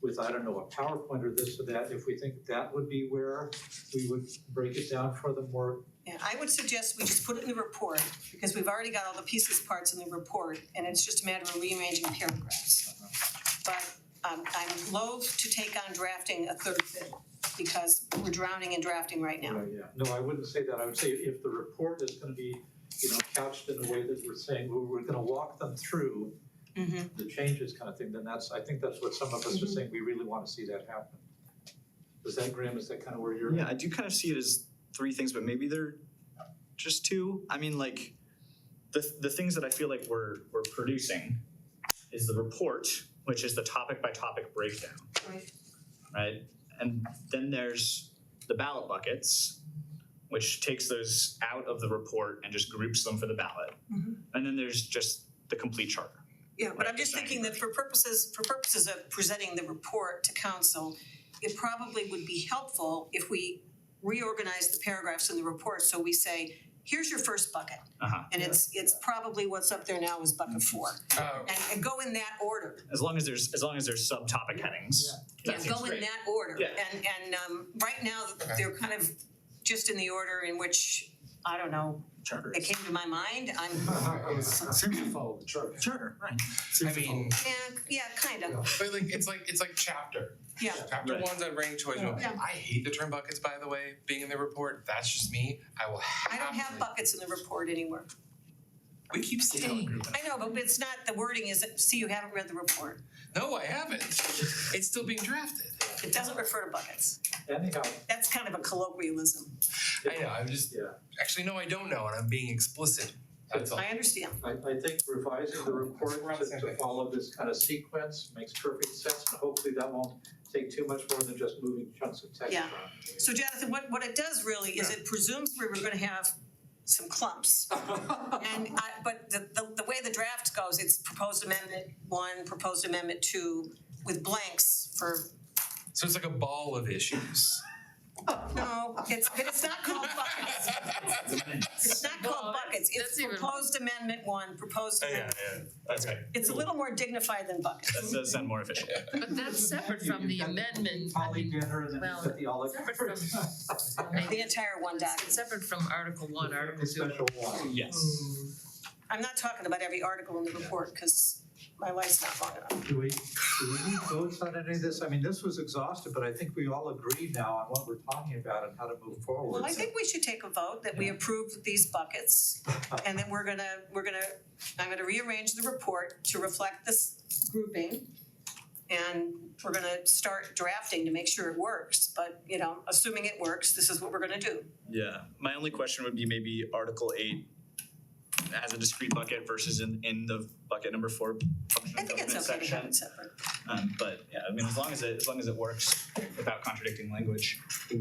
with, I don't know, a PowerPoint or this or that, if we think that would be where we would break it down for them more. Yeah, I would suggest we just put it in the report, because we've already got all the pieces, parts in the report, and it's just a matter of rearranging paragraphs. But I'm loath to take on drafting a third thing, because we're drowning in drafting right now. Yeah. No, I wouldn't say that. I would say if the report is gonna be, couched in a way that we're saying, well, we're gonna walk them through the changes kind of thing, then I think that's what some of us are saying, we really wanna see that happen. Is that, Graham, is that kind of where you're? Yeah, I do kind of see it as 3 things, but maybe they're just 2. I mean, like, the things that I feel like we're producing is the report, which is the topic by topic breakdown, Right. right? And then there's the ballot buckets, which takes those out of the report and just groups them for the ballot. And then there's just the complete charter. Yeah, but Right, I'm just thinking that for purposes of presenting the report to council, it probably would be helpful if we reorganize the paragraphs in the report, so we say, here's your first bucket. And it's probably what's up there now is bucket 4. And go in that order. As long as there's subtopic headings. Yeah, that seems go in great. that order. Yeah. And right now, they're kind of just in the order in which, I don't know, Charter. it came to my mind. Seems to follow the chart. Charter, right. I mean, Yeah, kind of. but it's like chapter. Yeah. Chapter Right. 1's on ranked choice. Yeah. I hate the term buckets, by the way, being in the report. That's just me. I will I don't have buckets in the report anywhere. We keep saying. I know, but it's not, the wording isn't, see, you haven't read the report. No, I haven't. It's still being drafted. It doesn't refer to buckets. Anyhow, That's kind of a colloquialism. I know, I'm just, yeah, actually, no, I don't know, and I'm being explicit. That's all. I understand. I think revising the report We're on the same to page. follow this kind of sequence makes perfect sense, and hopefully that won't take too much more than just moving chunks of text Yeah. around. So Jonathan, what it does really is it presumes we were gonna have some clumps. But the way the draft goes, it's proposed amendment 1, proposed amendment 2 with blanks for, So it's like a ball of issues. no, but it's not called buckets. It's not called buckets, it's That's even- proposed amendment 1, proposed amendment. That's right. It's a little more dignified than buckets. That does sound more efficient. But that's separate from the amendment, I Poly mean, dinner and then well, you've got the olive. separate from, The entire one document. it's separate from Article 1, Article 2. Special one. Yes. I'm not talking about every article in the report, cause my life's not long enough. Do we need votes on any of this? I mean, this was exhaustive, but I think we all agree now on what we're talking about and how to move forward. Well, I think we should take a vote that we approve these buckets, and then I'm gonna rearrange the report to reflect this grouping. And we're gonna start drafting to make sure it works, but assuming it works, this is what we're gonna do. Yeah, my only question would be maybe Article 8 as a discrete bucket versus in the bucket number 4 function I of think it's government okay to have section. it separate. But yeah, I mean, as long as it works without contradicting language. But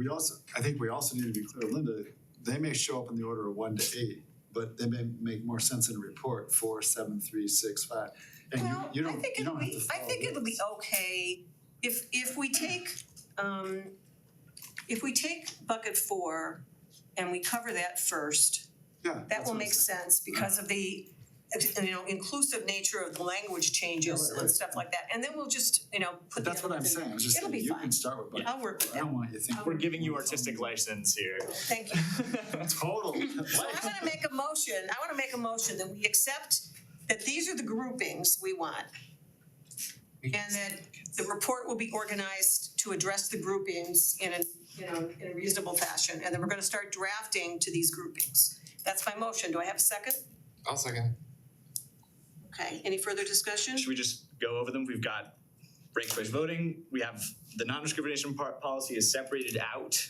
I think we also need to be clear, Linda, they may show up in the order of 1 to 8, but they may make more sense in a report, 4, 7, 3, 6, 5. And Well, you I don't think have it'll to follow be those. okay if we take if we take bucket 4 and we cover that first, Yeah, that that's will what I'm make saying. sense because of the inclusive nature of the language changes Yeah, right, and stuff like that. And then we'll just, put But the that's what I'm elements in saying, there. I was just It'll saying, be you fine. can start with bucket. I'll work with I don't that. want you to think. We're giving you artistic license here. Thank you. Totally. So I'm gonna make a motion that we accept that these are the groupings we want. And that the report will be organized to address the groupings in a reasonable fashion. And then we're gonna start drafting to these groupings. That's my motion. Do I have a second? I'll second. Okay, any further discussion? Should we just go over them? We've got ranked choice voting. We have the non-discrimination policy is separated out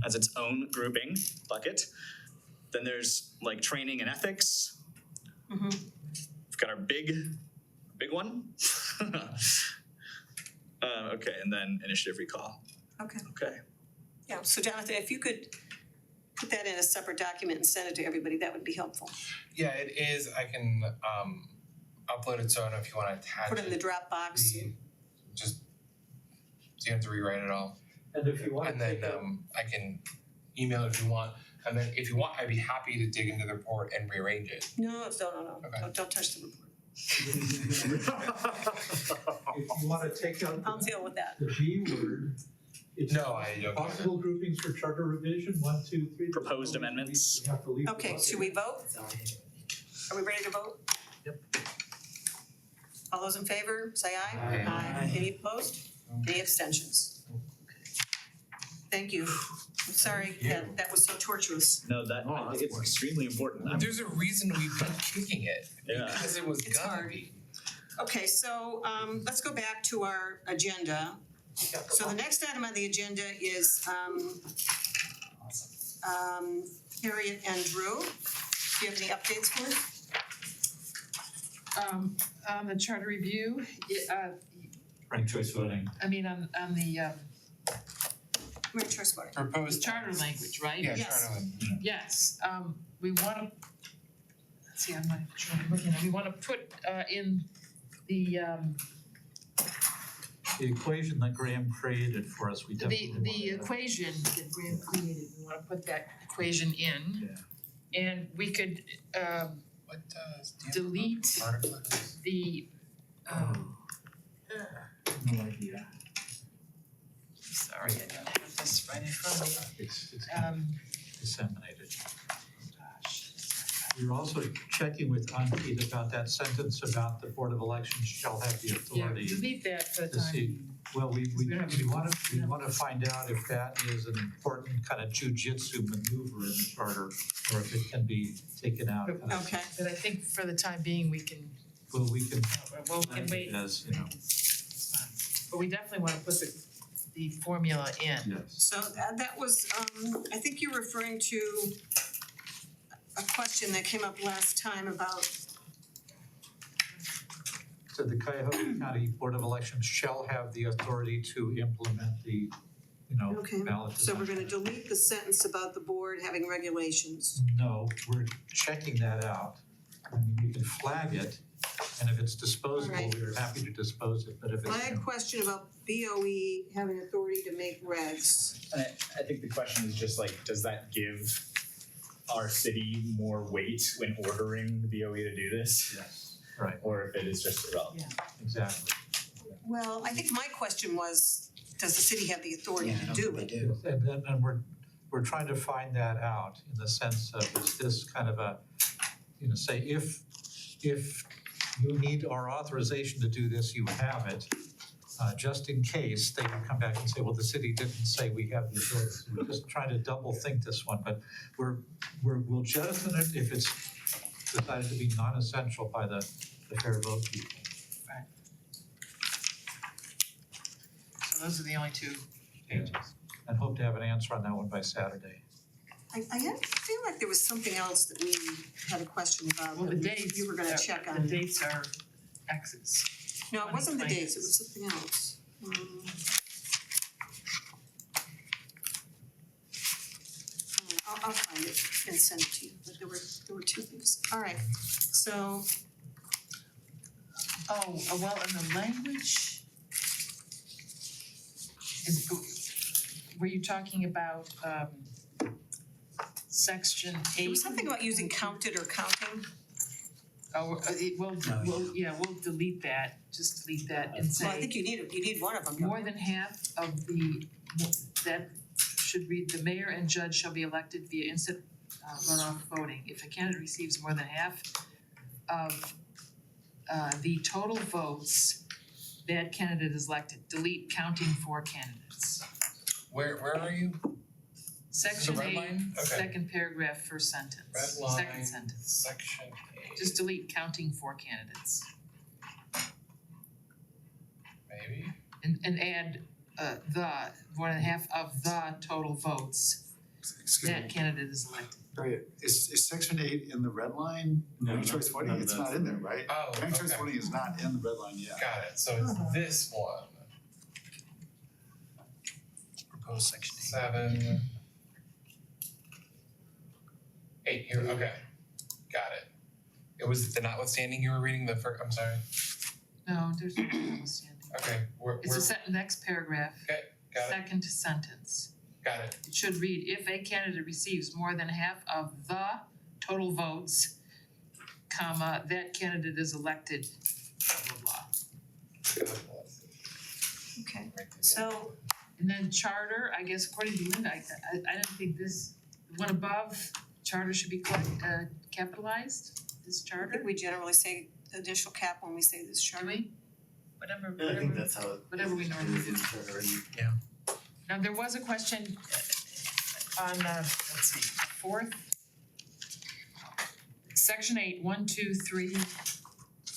as its own grouping bucket. Then there's like training and ethics. Mhm. We've got our big one. Okay, and then initiative recall. Okay. Okay. Yeah, so Jonathan, if you could put that in a separate document and send it to everybody, that would be helpful. Yeah, it is, I can upload it, so I don't know if you wanna attach Put it in the it, Dropbox. just, so you have to rewrite it all. And if you want And to then take out, I can email if you want, and then if you want, I'd be happy to dig into the report and rearrange it. No, Okay. don't touch the report. if you want to take out I'll deal with that. the B word, it's No, I don't. possible groupings for charter revision, 1, 2, 3. Proposed amendments. We have to leave. the Okay, bucket. should we vote? Are we ready to vote? Yep. All those in favor, say aye. Aye. Any opposed? Any abstentions? Thank you. I'm sorry that was so torturous. No, that I think it's extremely important. There's a reason we've been kicking it, Yeah. because it was It's gonna hard. be. Okay, so let's go back to our agenda. So the next item on the agenda is Harriet and Drew. Do you have any updates for us? On the charter review, Ranked choice voting. I mean, on the Mary Choice voting. Proposed. charter language, right? Yeah, Yes. charter language. Yes, we wanna, let's see, I'm not sure what I'm looking at, we wanna put in the The equation that Graham created for us, we definitely want the equation that Graham created, we wanna put that equation in. Yeah. And we could What does? do you have delete article is? the No idea. sorry, I don't have this right in front of It's me. disseminated. We were also checking with Ankit about that sentence about the Board of Elections shall have the Yeah, authority delete that for the to time see. being. Well, we We don't have- wanna find out if that is an important kind of jujitsu maneuver in the charter, or if it can be taken out. Okay. But I think for the time being, we can, Well, we can can wait. as, you know, But we definitely wanna put the formula in. yes. So that was, I think you're referring to a question that came up last time about, So the Cuyahoga County Board of Elections shall have the authority to implement the, Okay, ballot. so we're gonna design. delete the sentence about the board having regulations. No, we're checking that out. I mean, you can flag it, and if it's disposable, Alright. we're happy to dispose it, but if it's. I had a question about BOE having authority to make regs. And I think the question is just like, does that give our city more weight when ordering the BOE to do this? Yes, right, Or if it is just irrelevant? exactly. Well, I think my question was, does the city have the authority Yeah, I to don't do think it? they do. And then, we're trying to find that out in the sense of, is this kind of a, say, if you need our authorization to do this, you have it. Just in case, they can come back and say, well, the city didn't say we have the authority. So we're just trying to double think this one, but we'll jettison it if it's decided to be non-essential by the fair vote people. So those are the only two changes. And hope to have an answer on that one by Saturday. I feel like there was something else that we had a question about Well, the that dates. you were gonna check The on. dates are X's. No, it wasn't the 2020. dates, it was something else. I'll find it and send it to you, but there were two things. All right, so Oh, well, in the language is, were you talking about section 8? There was something about using counted or counting. Oh, we'll delete that, just delete that and Well, I say think you need one of them, don't more you? than half of the, that should read, the mayor and judge shall be elected via instant runoff voting. If a candidate receives more than half of the total votes, that candidate is elected. Delete counting for candidates. Where are you? Section red 8, line? Okay. second paragraph, first sentence. Red line, Second sentence. section 8. Just delete counting for candidates Maybe. and add the more than half of the total votes, Excuse that me, candidate is elected. Barry, is section 8 in the red line? No, Ranked choice voting, none of it's that's not in there, right? Oh, Ranked choice okay. voting is not in the red line yet. Got it. So it's this one. Proposed section 8. 7. 8 here. Okay. Got it. It was the notwithstanding you were reading the first. I'm sorry. No, there's no notwithstanding. Okay. We're It's the next paragraph, got it. second sentence. Got it. It should read, if a candidate receives more than half of the total votes, comma, that candidate is elected, blah, blah, blah. Okay, so And then charter, I guess according to Linda, I didn't think this, the one above, charter should be capitalized, this I charter, think we generally say initial cap when we say this do charter. we? Whatever, Yeah, I think whatever, that's how it whatever we normally is do. in charter and Now, there was a question on, let's see, fourth, section 8, 1, 2, 3,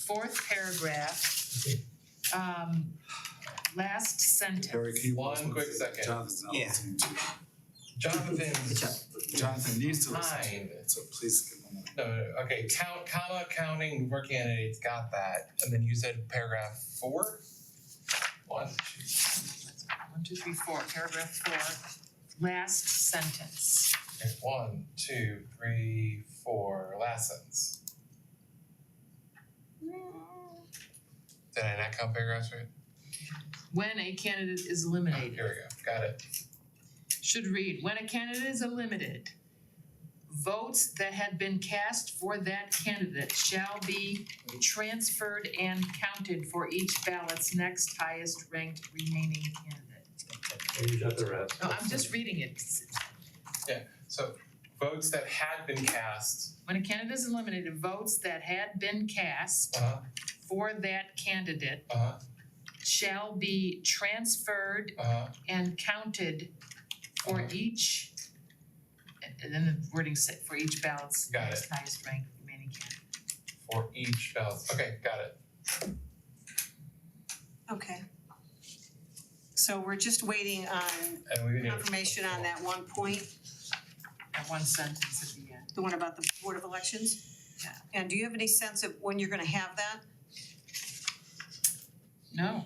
fourth paragraph, last sentence. Barry, can you pause One quick second. Jonathan's not Yeah. listening to you. Jonathan's Jonathan needs to listen to you, Fine. so please give him a no, okay, counting for candidates, got that. And then you said paragraph 4? 1, 2, 1, 2, 3, 4, paragraph 4, last sentence. okay, 1, 2, 3, 4, last sentence. Did I not count paragraphs right? When a candidate is Oh, eliminated, here we go, got it. should read, when a candidate is eliminated, votes that had been cast for that candidate shall be transferred and counted for each ballot's next highest ranked remaining candidate. You got the rest. No, I'm just reading it. So votes that had been cast, When a candidate is eliminated, votes that had been cast for that candidate shall be transferred and counted for each, and then the wording said for each ballot's Got next highest ranked remaining candidate. for each ballot, okay, got it. Okay. So we're just waiting on And we need confirmation on that one point, That one sentence at the end. the one about the Board of Elections? Yeah. And do you have any sense of when you're gonna have that? No,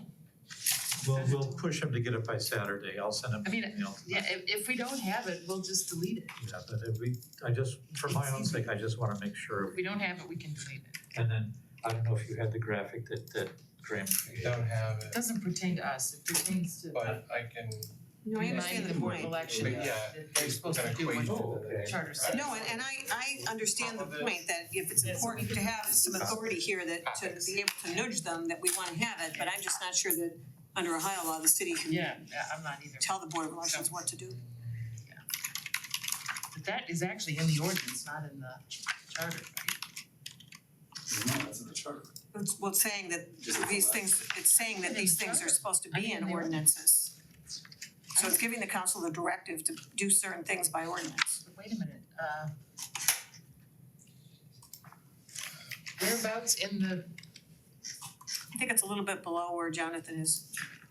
We'll push him to get it by Saturday, I'll send him I mean, an email. yeah, if we don't have it, we'll just delete it. Yeah, but I just, for my own sake, I just wanna make sure, If we don't have it, we can delete it. and then, I don't know if you had the graphic that Graham I created. don't have It it, doesn't pertain to us, it pertains to but I can, No, I understand the the Board of point. Elections But yeah, that they're supposed to do equate what okay. charter says. No, and I understand the point that if it's important to have some authority here that to be able to nudge them, that we wanna have it, but I'm just not sure that under Ohio law, the city can Yeah, I'm not either. tell the Board of Elections what to do. But that is actually in the ordinance, not in the charter, right? No, that's in the charter. It's saying that these things, it's saying that these things are supposed to be in ordinances. So it's giving the council the directive to do certain things by ordinance. But wait a minute, whereabouts in the, I think it's a little bit below where Jonathan is.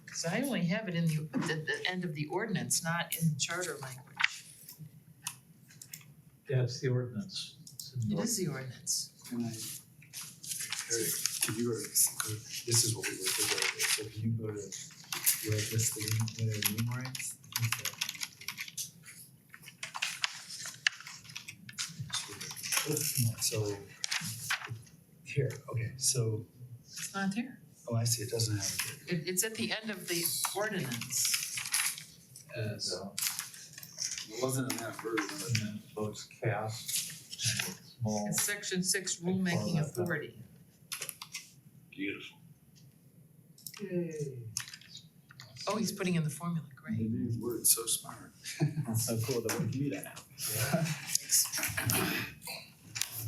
cause I only have it in the end of the ordinance, not in the charter language. Yeah, it's the ordinance. It's in the It is the ordinance. Can I, Eric, can you go to, this is what we work with, so can you go to where it lists the name rights? So, here, okay, so, It's not there. oh, I see, it doesn't have it. It's at the end of the ordinance. Yes. It wasn't in that version, And then votes cast, and small. It's section 6 rulemaking authority. beautiful. Yay. Oh, he's putting in the formula, great. These words so smart. So cool that we can do that now.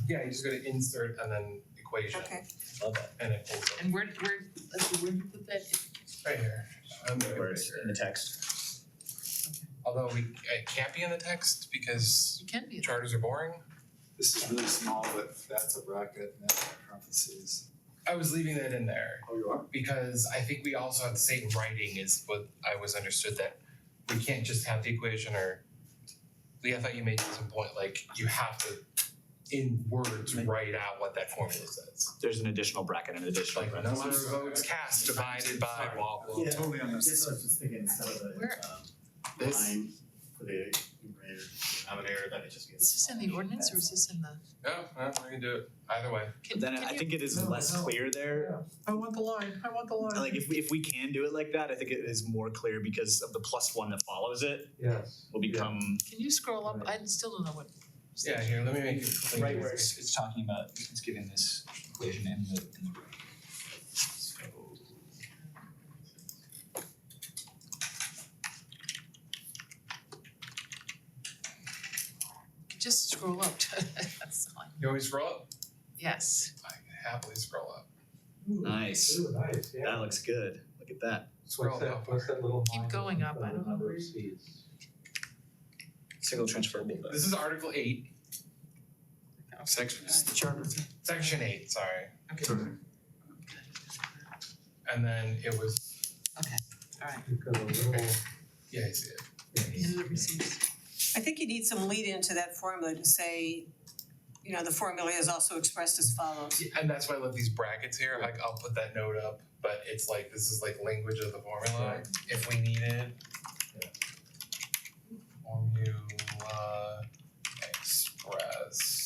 Yeah, you just gotta insert and then equation Okay, Love that. and it pulls up And let's see, where'd you put that? right here. Where it's in the text. Although it can't be in the text because You can be. charters are boring. This is really small, but that's a bracket and that's parentheses. I was leaving that in there Oh, you are? because I think we also have to say in writing is what I was understood that we can't just have the equation or Lee, I thought you made some point, like you have to in words write out what that formula says. There's an additional bracket and additional Like parentheses. number of votes cast divided by blah blah. Yeah. Totally Yes, I unnecessary. was just thinking instead of the Where? This? line for the numerator, denominator, that it just gets. Is this in the ordinance or is this in the? No, we can do it either way. Can Then can I you- think it is less clear there. I want the line, I want the line. Like if we can do it like that, I think it is more clear because of the +1 that follows it Yes. will become. Can you scroll up? I still don't know what. Yeah, here, let me make it clear. Right where it's talking about, it's giving this equation in the Just scroll up to, that's fine. You always scroll up? Yes. I can happily scroll up. Nice. Ooh, nice, yeah. That looks good. Look at that. Scroll What's that, up. what's that little Keep line going up, for I the don't know number where of you- seats? Single transferable. This is Article 8, Section. It's the charter. Section 8, sorry. Okay, And then it was, alright. You've got a little, yeah, I see it. End of receipts. I think you need some lead into that formula to say, you know, the formula is also expressed as follows. And that's why I love these brackets here, like I'll put that note up, but it's like, this is like language of the formula, Right. if we needed. Formula expressed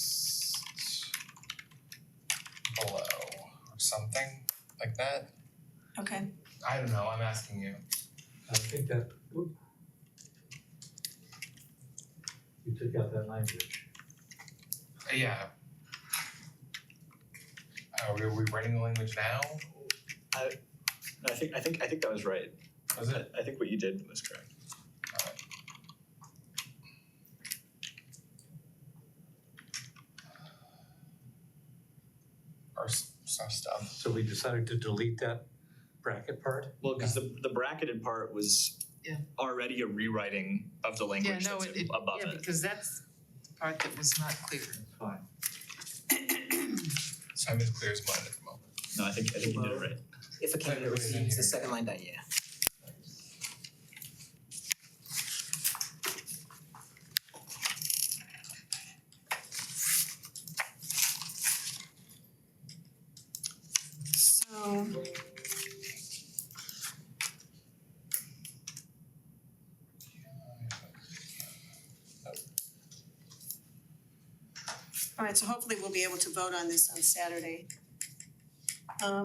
below, or something like that. Okay, I don't know, I'm asking you. I think that, oop. You took out that language. Yeah. Are we writing the language now? I think that was right. Was it? I think what you did was correct. Or some stuff. So we decided to delete that bracket part? Well, because the bracketed part was Yeah. already a rewriting of the Yeah, language no, that's it, above yeah, it. because that's the part that was not clear. Fine. So I'm as clear as mine at the moment. No, I think you did it right. If a candidate receives the second line down, yeah. so. All right, so hopefully we'll be able to vote on this on Saturday. Are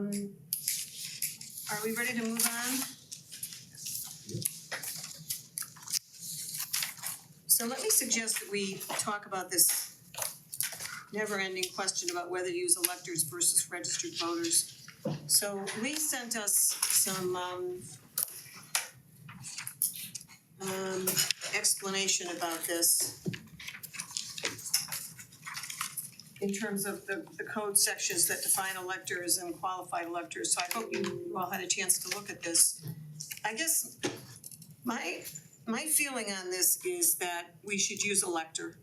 we ready to move on? So let me suggest that we talk about this never-ending question about whether to use electors versus registered voters. So Lee sent us some explanation about this in terms of the code sections that define electors and qualified electors. So I hope you all had a chance to look at this. I guess my feeling on this is that we should use elector.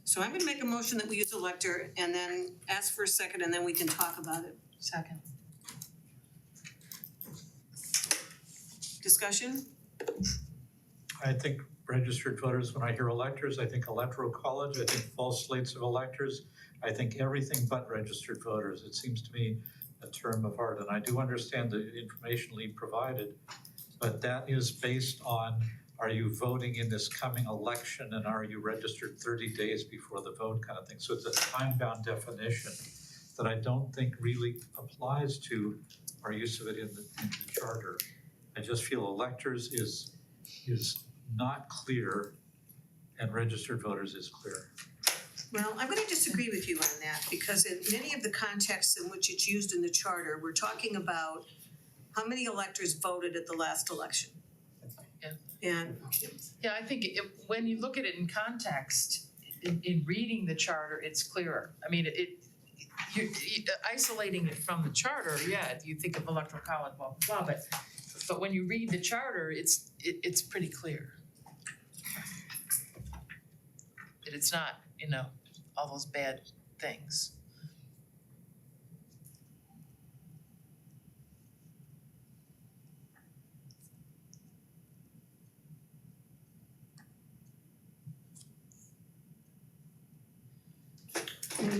So I'm gonna make a motion that we use elector and then ask for a second and then we can talk about it. Second. Discussion? I think registered voters, when I hear electors, I think electoral college, I think false slates of electors. I think everything but registered voters. It seems to me a term of art, and I do understand the information Lee provided, but that is based on, are you voting in this coming election and are you registered 30 days before the vote kind of thing. So it's a time-bound definition that I don't think really applies to our use of it in the charter. I just feel electors is not clear and registered voters is clear. Well, I'm gonna disagree with you on that, because in many of the contexts in which it's used in the charter, we're talking about how many electors voted at the last election. Yeah. And Yeah, I think when you look at it in context, in reading the charter, it's clearer. I mean, you're isolating it from the charter, yeah, you think of electoral college, blah, blah, blah, but when you read the charter, it's pretty clear. That it's not, all those bad things.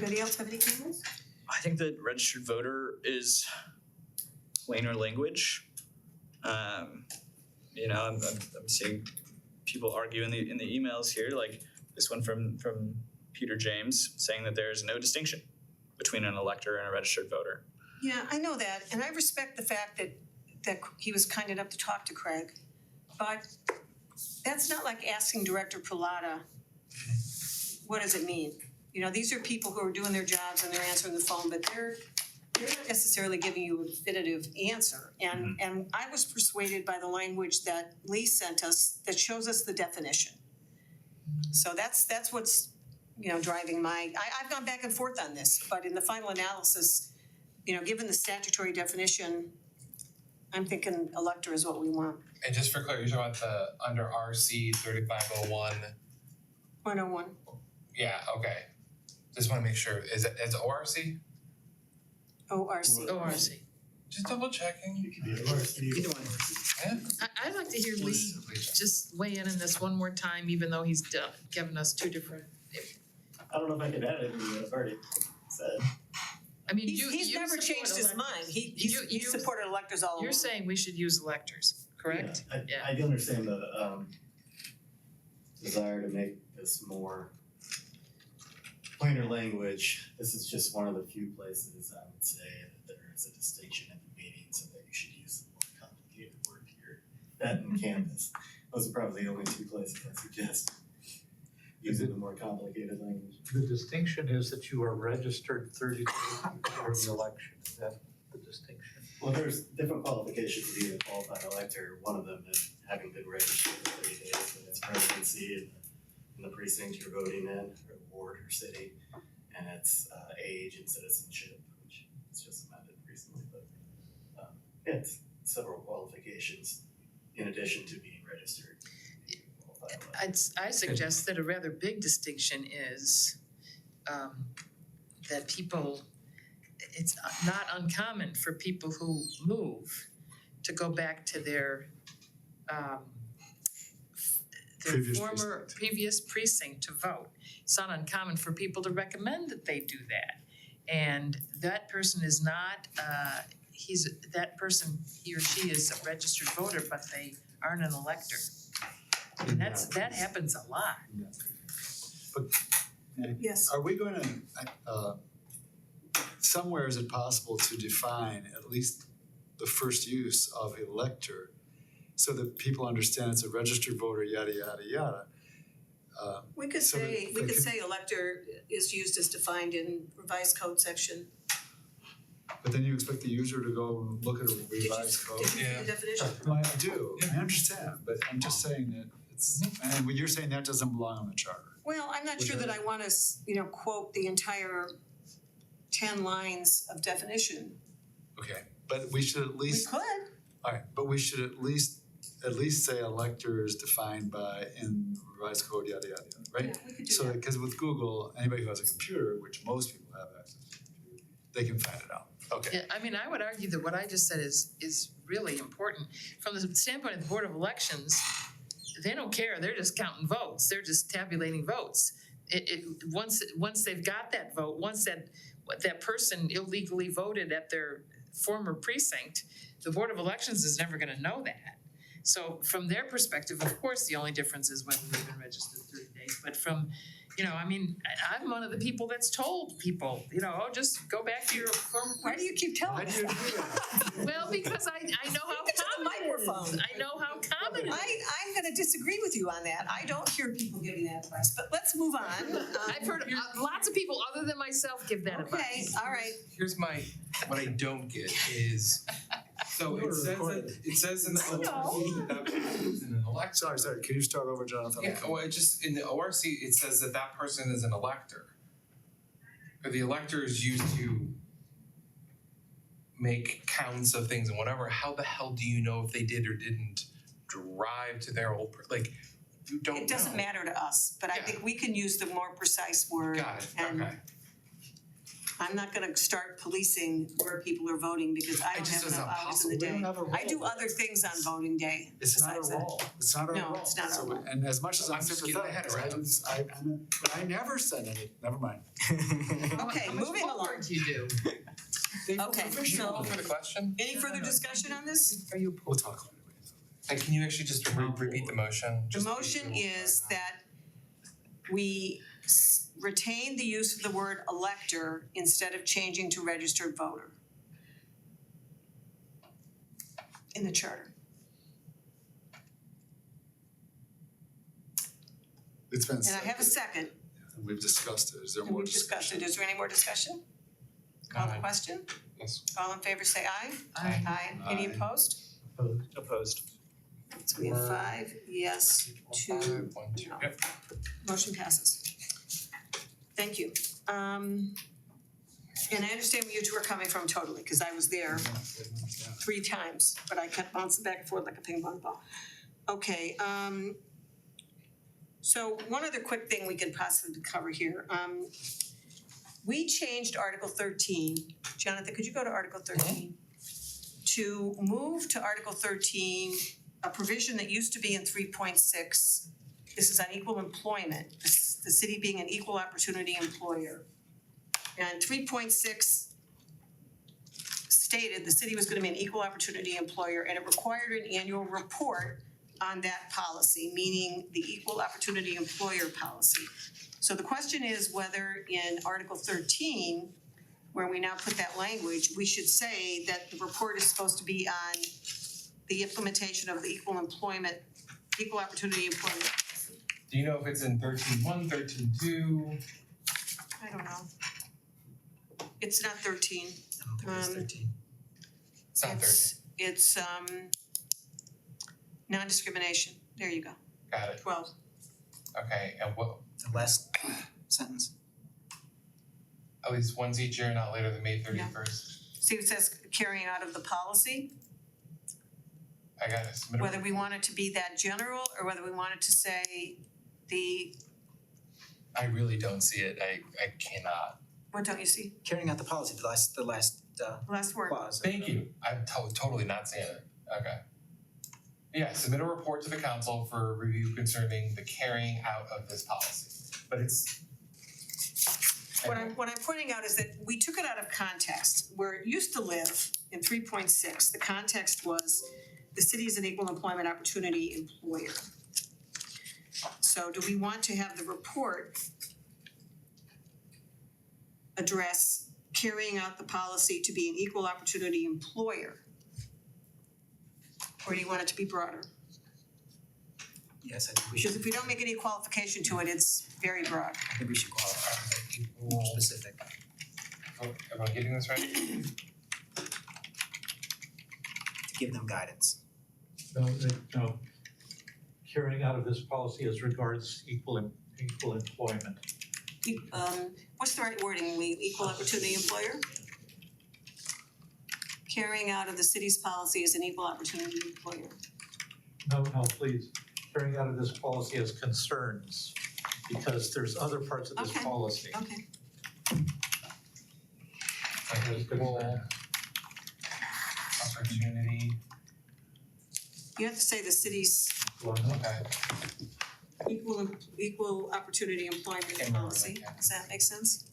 anybody else have any comments? I think that registered voter is plainer language. I'm seeing people argue in the emails here, like this one from Peter James, saying that there is no distinction between an elector and a registered voter. Yeah, I know that, and I respect the fact that he was kind enough to talk to Craig, but that's not like asking Director Pilata, what does it mean? These are people who are doing their jobs and they're answering the phone, but they're not necessarily giving you a definitive answer. And I was persuaded by the language that Lee sent us that shows us the definition. So that's what's, driving I've gone back and forth on this, but in the final analysis, given the statutory definition, I'm thinking elector is what we want. And just for clarity, you're talking about under RC 3501. 101. Yeah, okay. Just wanna make sure, is it ORC? ORC. ORC. Just double checking. It could be ORC. Either one. I'd like to hear Lee just weigh in this one more time, even though he's given us two different, I don't know if I could add anything that I've already said. I mean, you He's never support changed his electors. mind. He's supported electors all along. You're saying we should use electors, correct? Yeah, I do understand the desire to make this more plainer language. This is just one of the few places I would say that there is a distinction in the meaning, so that you should use the more complicated word here. That and Canvas. Those are probably the only two places I suggest using the more complicated language. The distinction is that you are registered 30 days before the election. Is that the distinction? Well, there's different qualifications to be a qualified elector. One of them is having been registered for 30 days, but it's residency in the precinct you're voting in, or ward or city, and it's age and citizenship, which is just amended recently, but it's several qualifications in addition to being registered. I suggest that a rather big distinction is that it's not uncommon for people who move to go back to their previous precinct to vote. It's not uncommon for people to recommend that they do that. And that person is not, he or she is a registered voter, but they aren't an elector. And that happens a lot. Yes. Are we going to, somewhere is it possible to define at least the first use of elector so that people understand it's a registered voter, yada, yada, yada? We could So say, that they can- elector is used as defined in revised code section. But then you expect the user to go and look at a revised code? Did you see the definition? Well, I do, I understand, but I'm just saying that it's, and what you're saying that doesn't belong on the charter. Well, I'm not sure that I wanna, quote the entire 10 lines of definition. Okay, but we should at We least, could. alright, but we should at least say elector is defined by in revised code, yada, yada, yada, right? Yeah, we could do So, that. because with Google, anybody who has a computer, which most people have access to, they can find it out. Okay. Yeah, I mean, I would argue that what I just said is really important. From the standpoint of the Board of Elections, they don't care, they're just counting votes, they're just tabulating votes. Once they've got that vote, once that person illegally voted at their former precinct, the Board of Elections is never gonna know that. So from their perspective, of course, the only difference is whether they've been registered 30 days, but from, I'm one of the people that's told people, just go back to your former. Why do you keep telling Why us do you that? do that? Well, because I know how Speak into the common it is. microphone. I know how common it is. I'm gonna disagree with you on that. I don't hear people giving that advice, but let's move on. I've heard lots of people other than myself give that advice. Okay, all right. Here's what I don't get is, so it says in the in an elector. Sorry, can you start over, Jonathan? Yeah, well, it just, in the ORC, it says that that person is an elector. Or the elector is used to make counts of things and whatever. How the hell do you know if they did or didn't drive to their old, like, you don't know. It doesn't matter to us, but I Yeah. think we can use the more precise word. Got it, And okay. I'm not gonna start policing where people are voting because I don't just have enough doesn't hours in the We don't day. have a I do role. other things on voting day It's not a besides that. role, it's not our No, role. it's not our So, role. and as much as I'm I'm just getting my head sympathetic, around. I never send any, never mind. Okay, How much moving along. homework do you do? Okay, Can you so call for the question? any further discussion on this? Are you We'll talk later. And can you actually just repeat the motion? The motion is that we retain the use of the word elector instead of changing to registered voter in the charter. It's been And I have a second. We've discussed it, is there And more we've discussed discussion? it. Is there any more discussion? Call the Aye. question. Yes. All in favor say aye. Aye. Aye. Any Aye. opposed? Opposed. So we have 5 yes, 2 1, 2, no. yep. Motion passes. Thank you. And I understand where you two are coming from totally, cause I was there 3 times, but I kept bouncing back and forth like a ping pong ball. Okay, so one other quick thing we could possibly cover here. We changed Article 13. Jonathan, could you go to Article 13? To move to Article 13, a provision that used to be in 3.6. This is on equal employment, the city being an equal opportunity employer. And 3.6 stated the city was gonna be an equal opportunity employer and it required an annual report on that policy, meaning the equal opportunity employer policy. So the question is whether in Article 13, where we now put that language, we should say that the report is supposed to be on the implementation of the equal opportunity employment policy. Do you know if it's in 13.1, 13.2? I don't know. It's not 13. I don't think it was 13. It's not 13. It's non-discrimination. There you go. Got it. 12. Okay, and what, The last sentence. at least once each year, not later than May 31st? See, it says carrying out of the policy, I got it. Submit a whether we want it to be that general or whether we want it to say the, I really don't see it. I cannot. what don't you see? Carrying out the policy, the last Last word. clause. Thank you. I'm totally not seeing it. Okay. Yeah, submit a report to the council for review concerning the carrying out of this policy. But it's. What I'm pointing out is that we took it out of context. Where it used to live in 3.6, the context was the city is an equal employment opportunity employer. So do we want to have the report address carrying out the policy to be an equal opportunity employer? Or do you want it to be broader? Yes, I think we Because should, if we don't make any qualification to it, it's very broad. I think we should qualify, more specific. Am I getting this right? To give them guidance. No. Carrying out of this policy as regards equal employment. What's the right wording, we equal opportunity employer? Carrying out of the city's policy as an equal opportunity employer. No, please, carrying out of this policy as concerns, because there's other parts of this Okay. policy. Okay, Like equal opportunity. you have to say the city's Okay. equal opportunity employment Can't remember policy, that, yeah. does that make sense?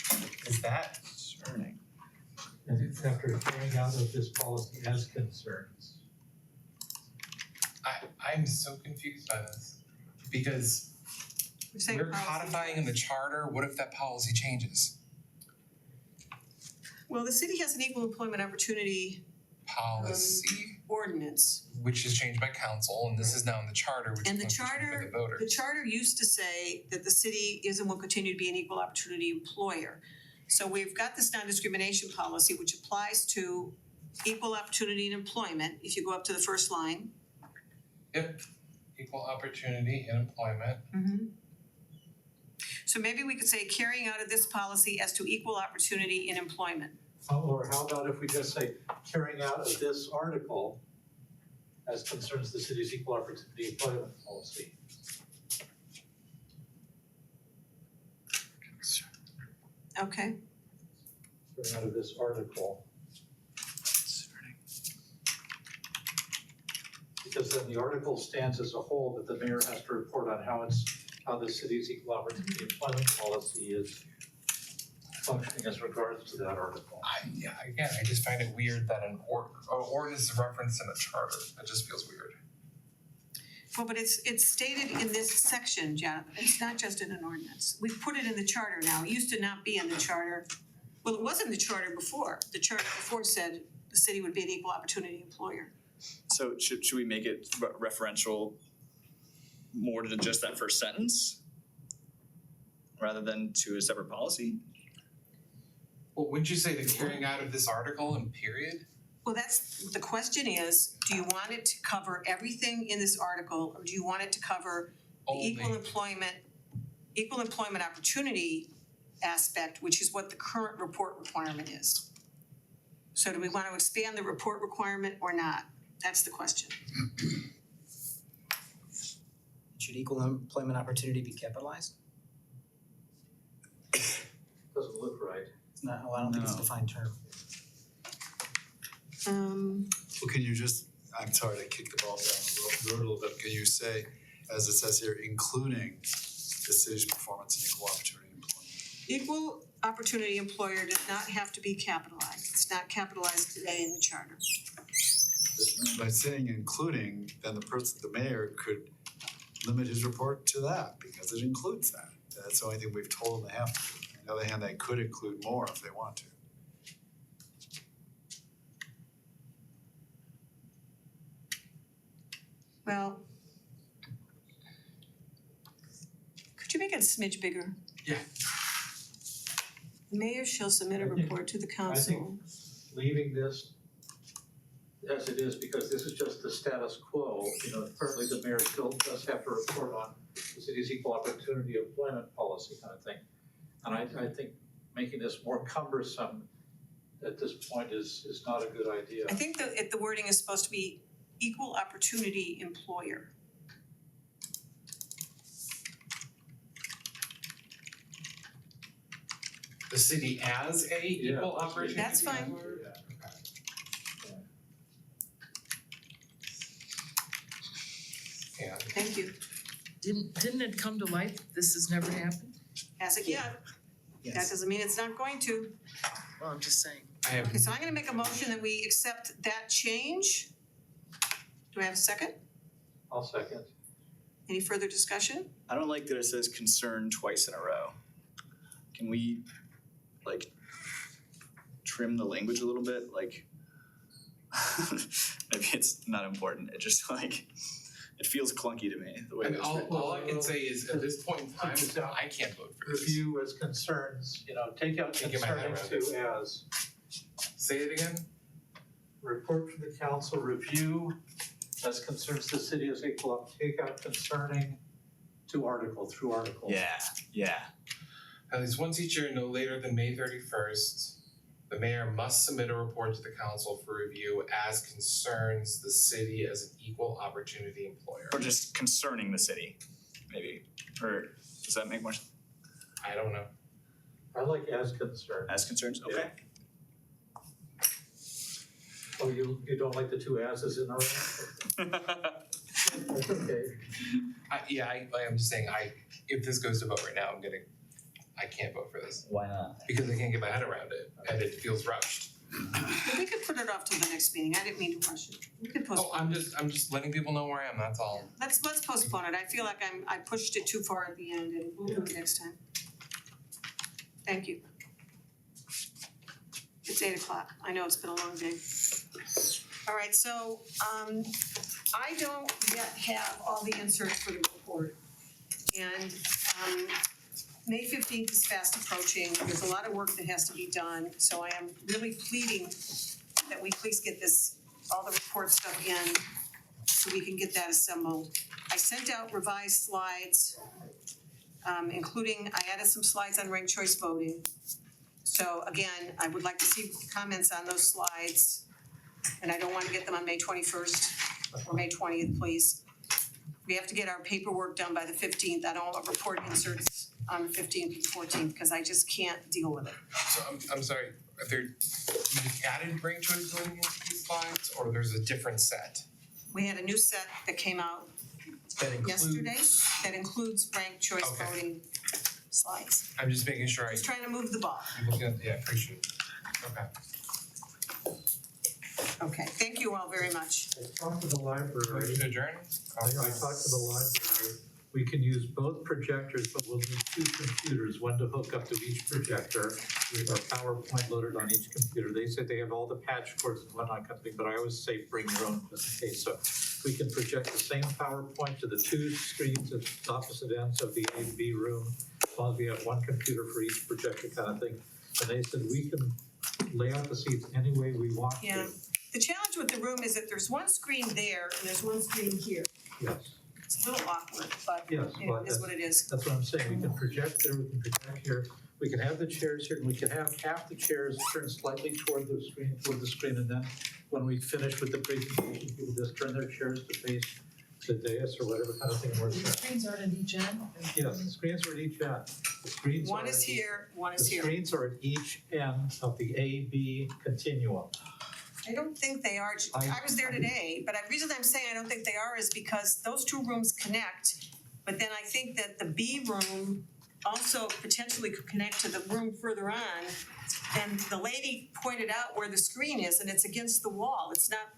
It's okay. Is that? Concerning. And it's after carrying out of this policy as concerns. I'm so confused by this because We're saying we're policy codifying in the charter, what if that policy changes? Well, the city has an equal employment opportunity Policy, ordinance. which is changed by council, and this is now in the charter, which is And going the to be changed by charter, the voters. the charter used to say that the city is and will continue to be an equal opportunity employer. So we've got this non-discrimination policy which applies to equal opportunity in employment, if you go up to the first line. Yep, equal opportunity in employment. So maybe we could say carrying out of this policy as to equal opportunity in employment. Or how about if we just say carrying out of this article as concerns the city's equal opportunity employment policy? Okay, Carrying out of this article. Because then the article stands as a whole, that the mayor has to report on how the city's equal opportunity employment policy is functioning as regards to that article. I just find it weird that an ordinance is referenced in a charter, it just feels weird. well, but it's stated in this section, Jonathan, it's not just in an ordinance. We've put it in the charter now, it used to not be in the charter. Well, it was in the charter before, the charter before said the city would be an equal opportunity employer. So should we make it referential more to just that first sentence? Rather than to a separate policy? Well, wouldn't you say the carrying out of this article and period? Well, the question is, do you want it to cover everything in this article, or do you want it to cover the equal employment opportunity aspect, which is what the current report requirement is? So do we want to expand the report requirement or not? That's the question. Should equal employment opportunity be capitalized? Doesn't look right. It's not, well, I don't think it's a defined term. Well, can you just, I'm sorry to kick the ball down the road a little bit, can you say, as it says here, including the city's performance and equal opportunity employment? Equal opportunity employer does not have to be capitalized. It's not capitalized today in the charter. By saying including, then the mayor could limit his report to that because it includes that. That's the only thing we've told them they have to do. On the other hand, they could include more if they want to. Well, could you make it a smidge bigger? Yeah. Mayor shall submit a I think- report to the council. Leaving this as it is, because this is just the status quo, currently the mayor still does have to report on the city's equal opportunity employment policy kind of thing. And I think making this more cumbersome at this point is not a good idea. I think the wording is supposed to be equal opportunity employer. The city as a equal opportunity? That's fine. Yeah. Thank you. Didn't it come to light that this has never happened? As it yet, that doesn't mean it's not going to. Well, I'm just saying. I have Okay, so I'm gonna make a motion that we accept that change. Do I have a second? I'll second. Any further discussion? I don't like that it says concern twice in a row. Can we trim the language a little bit? Maybe it's not important. It just it feels clunky to me the way I mean, it's written. all I can say is at this point in time, I can't vote for this. Review as concerns, take out Can't get my head concerning around to as. Say it again? Report from the council, review as concerns the city as equal, take out concerning to article, through article. Yeah. At least once each year, no later than May 31st, the mayor must submit a report to the council for review as concerns the city as an equal opportunity employer. Or just concerning the city, maybe. Or does that make more sense? I don't know. I like as concerned. As concerns? Okay. Oh, you don't like the two as's in a row? That's okay. I'm just saying, if this goes to vote right now, I can't vote for this Why not? because I can't get my head around it and it feels rushed. We could put it off till the next meeting, I didn't mean to rush it. We could Oh, postpone it. I'm just letting people know where I am, that's all. Let's postpone it, I feel like I pushed it too far at the end and we'll do it next time. Thank you. It's 8:00, I know it's been a long day. Alright, so I don't yet have all the inserts for the report. And May 15th is fast approaching, there's a lot of work that has to be done, so I am really pleading that we please get this, all the report stuff in, so we can get that assembled. I sent out revised slides, including, I added some slides on ranked choice voting. So again, I would like to see comments on those slides, and I don't wanna get them on May 21st or May 20th, please. We have to get our paperwork done by the 15th, I don't want report inserts on the 15th and 14th, cause I just can't deal with it. So I'm sorry, are there, you just added ranked choice voting into these slides, or there's a different set? We had a new set that came out That includes. yesterday that includes ranked choice Okay. voting slides. I'm just making sure Just trying to move the ball. yeah, appreciate it. Okay. Okay, thank you all very much. I talked to the library. Motion to adjourn? I talked to the library, we can use both projectors, but we'll need two computers, one to hook up to each projector with our PowerPoint loaded on each computer. They said they have all the patch cords and whatnot kind of thing, but I always say bring your own just in case. So we can project the same PowerPoint to the two screens at opposite ends of the A and B room, as long as we have one computer for each projector kind of thing. And they said we can lay out the seats any way we want to. Yeah. The challenge with the room is that there's one screen there and there's one screen here. Yes, It's a little awkward, but yes, you know, but it is what it is. that's what I'm saying, we can project there, we can project here, we can have the chairs here, and we can have half the chairs turned slightly toward the screen, and then when we finish with the presentation, people just turn their chairs to face the dais or whatever kind of thing works The best. screens aren't at each end? Yes, the screens are at each end, the screens are One is at each- here, one The is here. screens are at each end of the A-B continuum. I don't think they are, I was there today, but the reason I'm saying I don't think they are is because those two rooms connect. But then I think that the B room also potentially could connect to the room further on. And the lady pointed out where the screen is and it's against the wall, it's not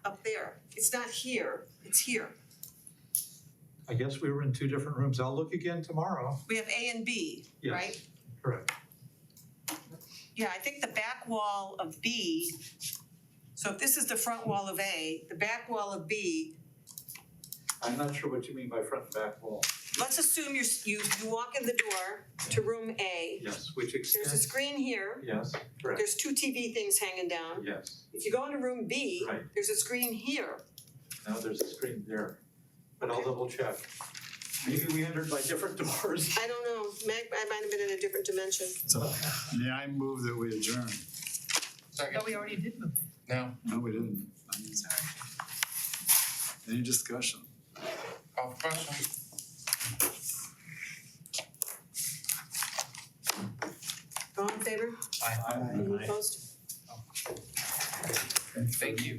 up there, it's not here, it's here. I guess we were in two different rooms, I'll look again tomorrow. We have A and B, Yes. right? Correct. Yeah, I think the back wall of B, so if this is the front wall of A, the back wall of B, I'm not sure what you mean by front and back wall. let's assume you walk in the door to room A. Yes, which There's a extends, screen here, yes, correct, there's two TV things hanging down. yes. If you go into room B, Right. there's a screen here. Now there's a screen there, but I'll double check. Maybe we entered by different doors. I don't know, I might have been in a different dimension. So, may I move that we adjourn? Second? No, we already did move it, No, No, we didn't. sorry. Any discussion? call for question. All in favor? Aye. Any opposed? Thank you.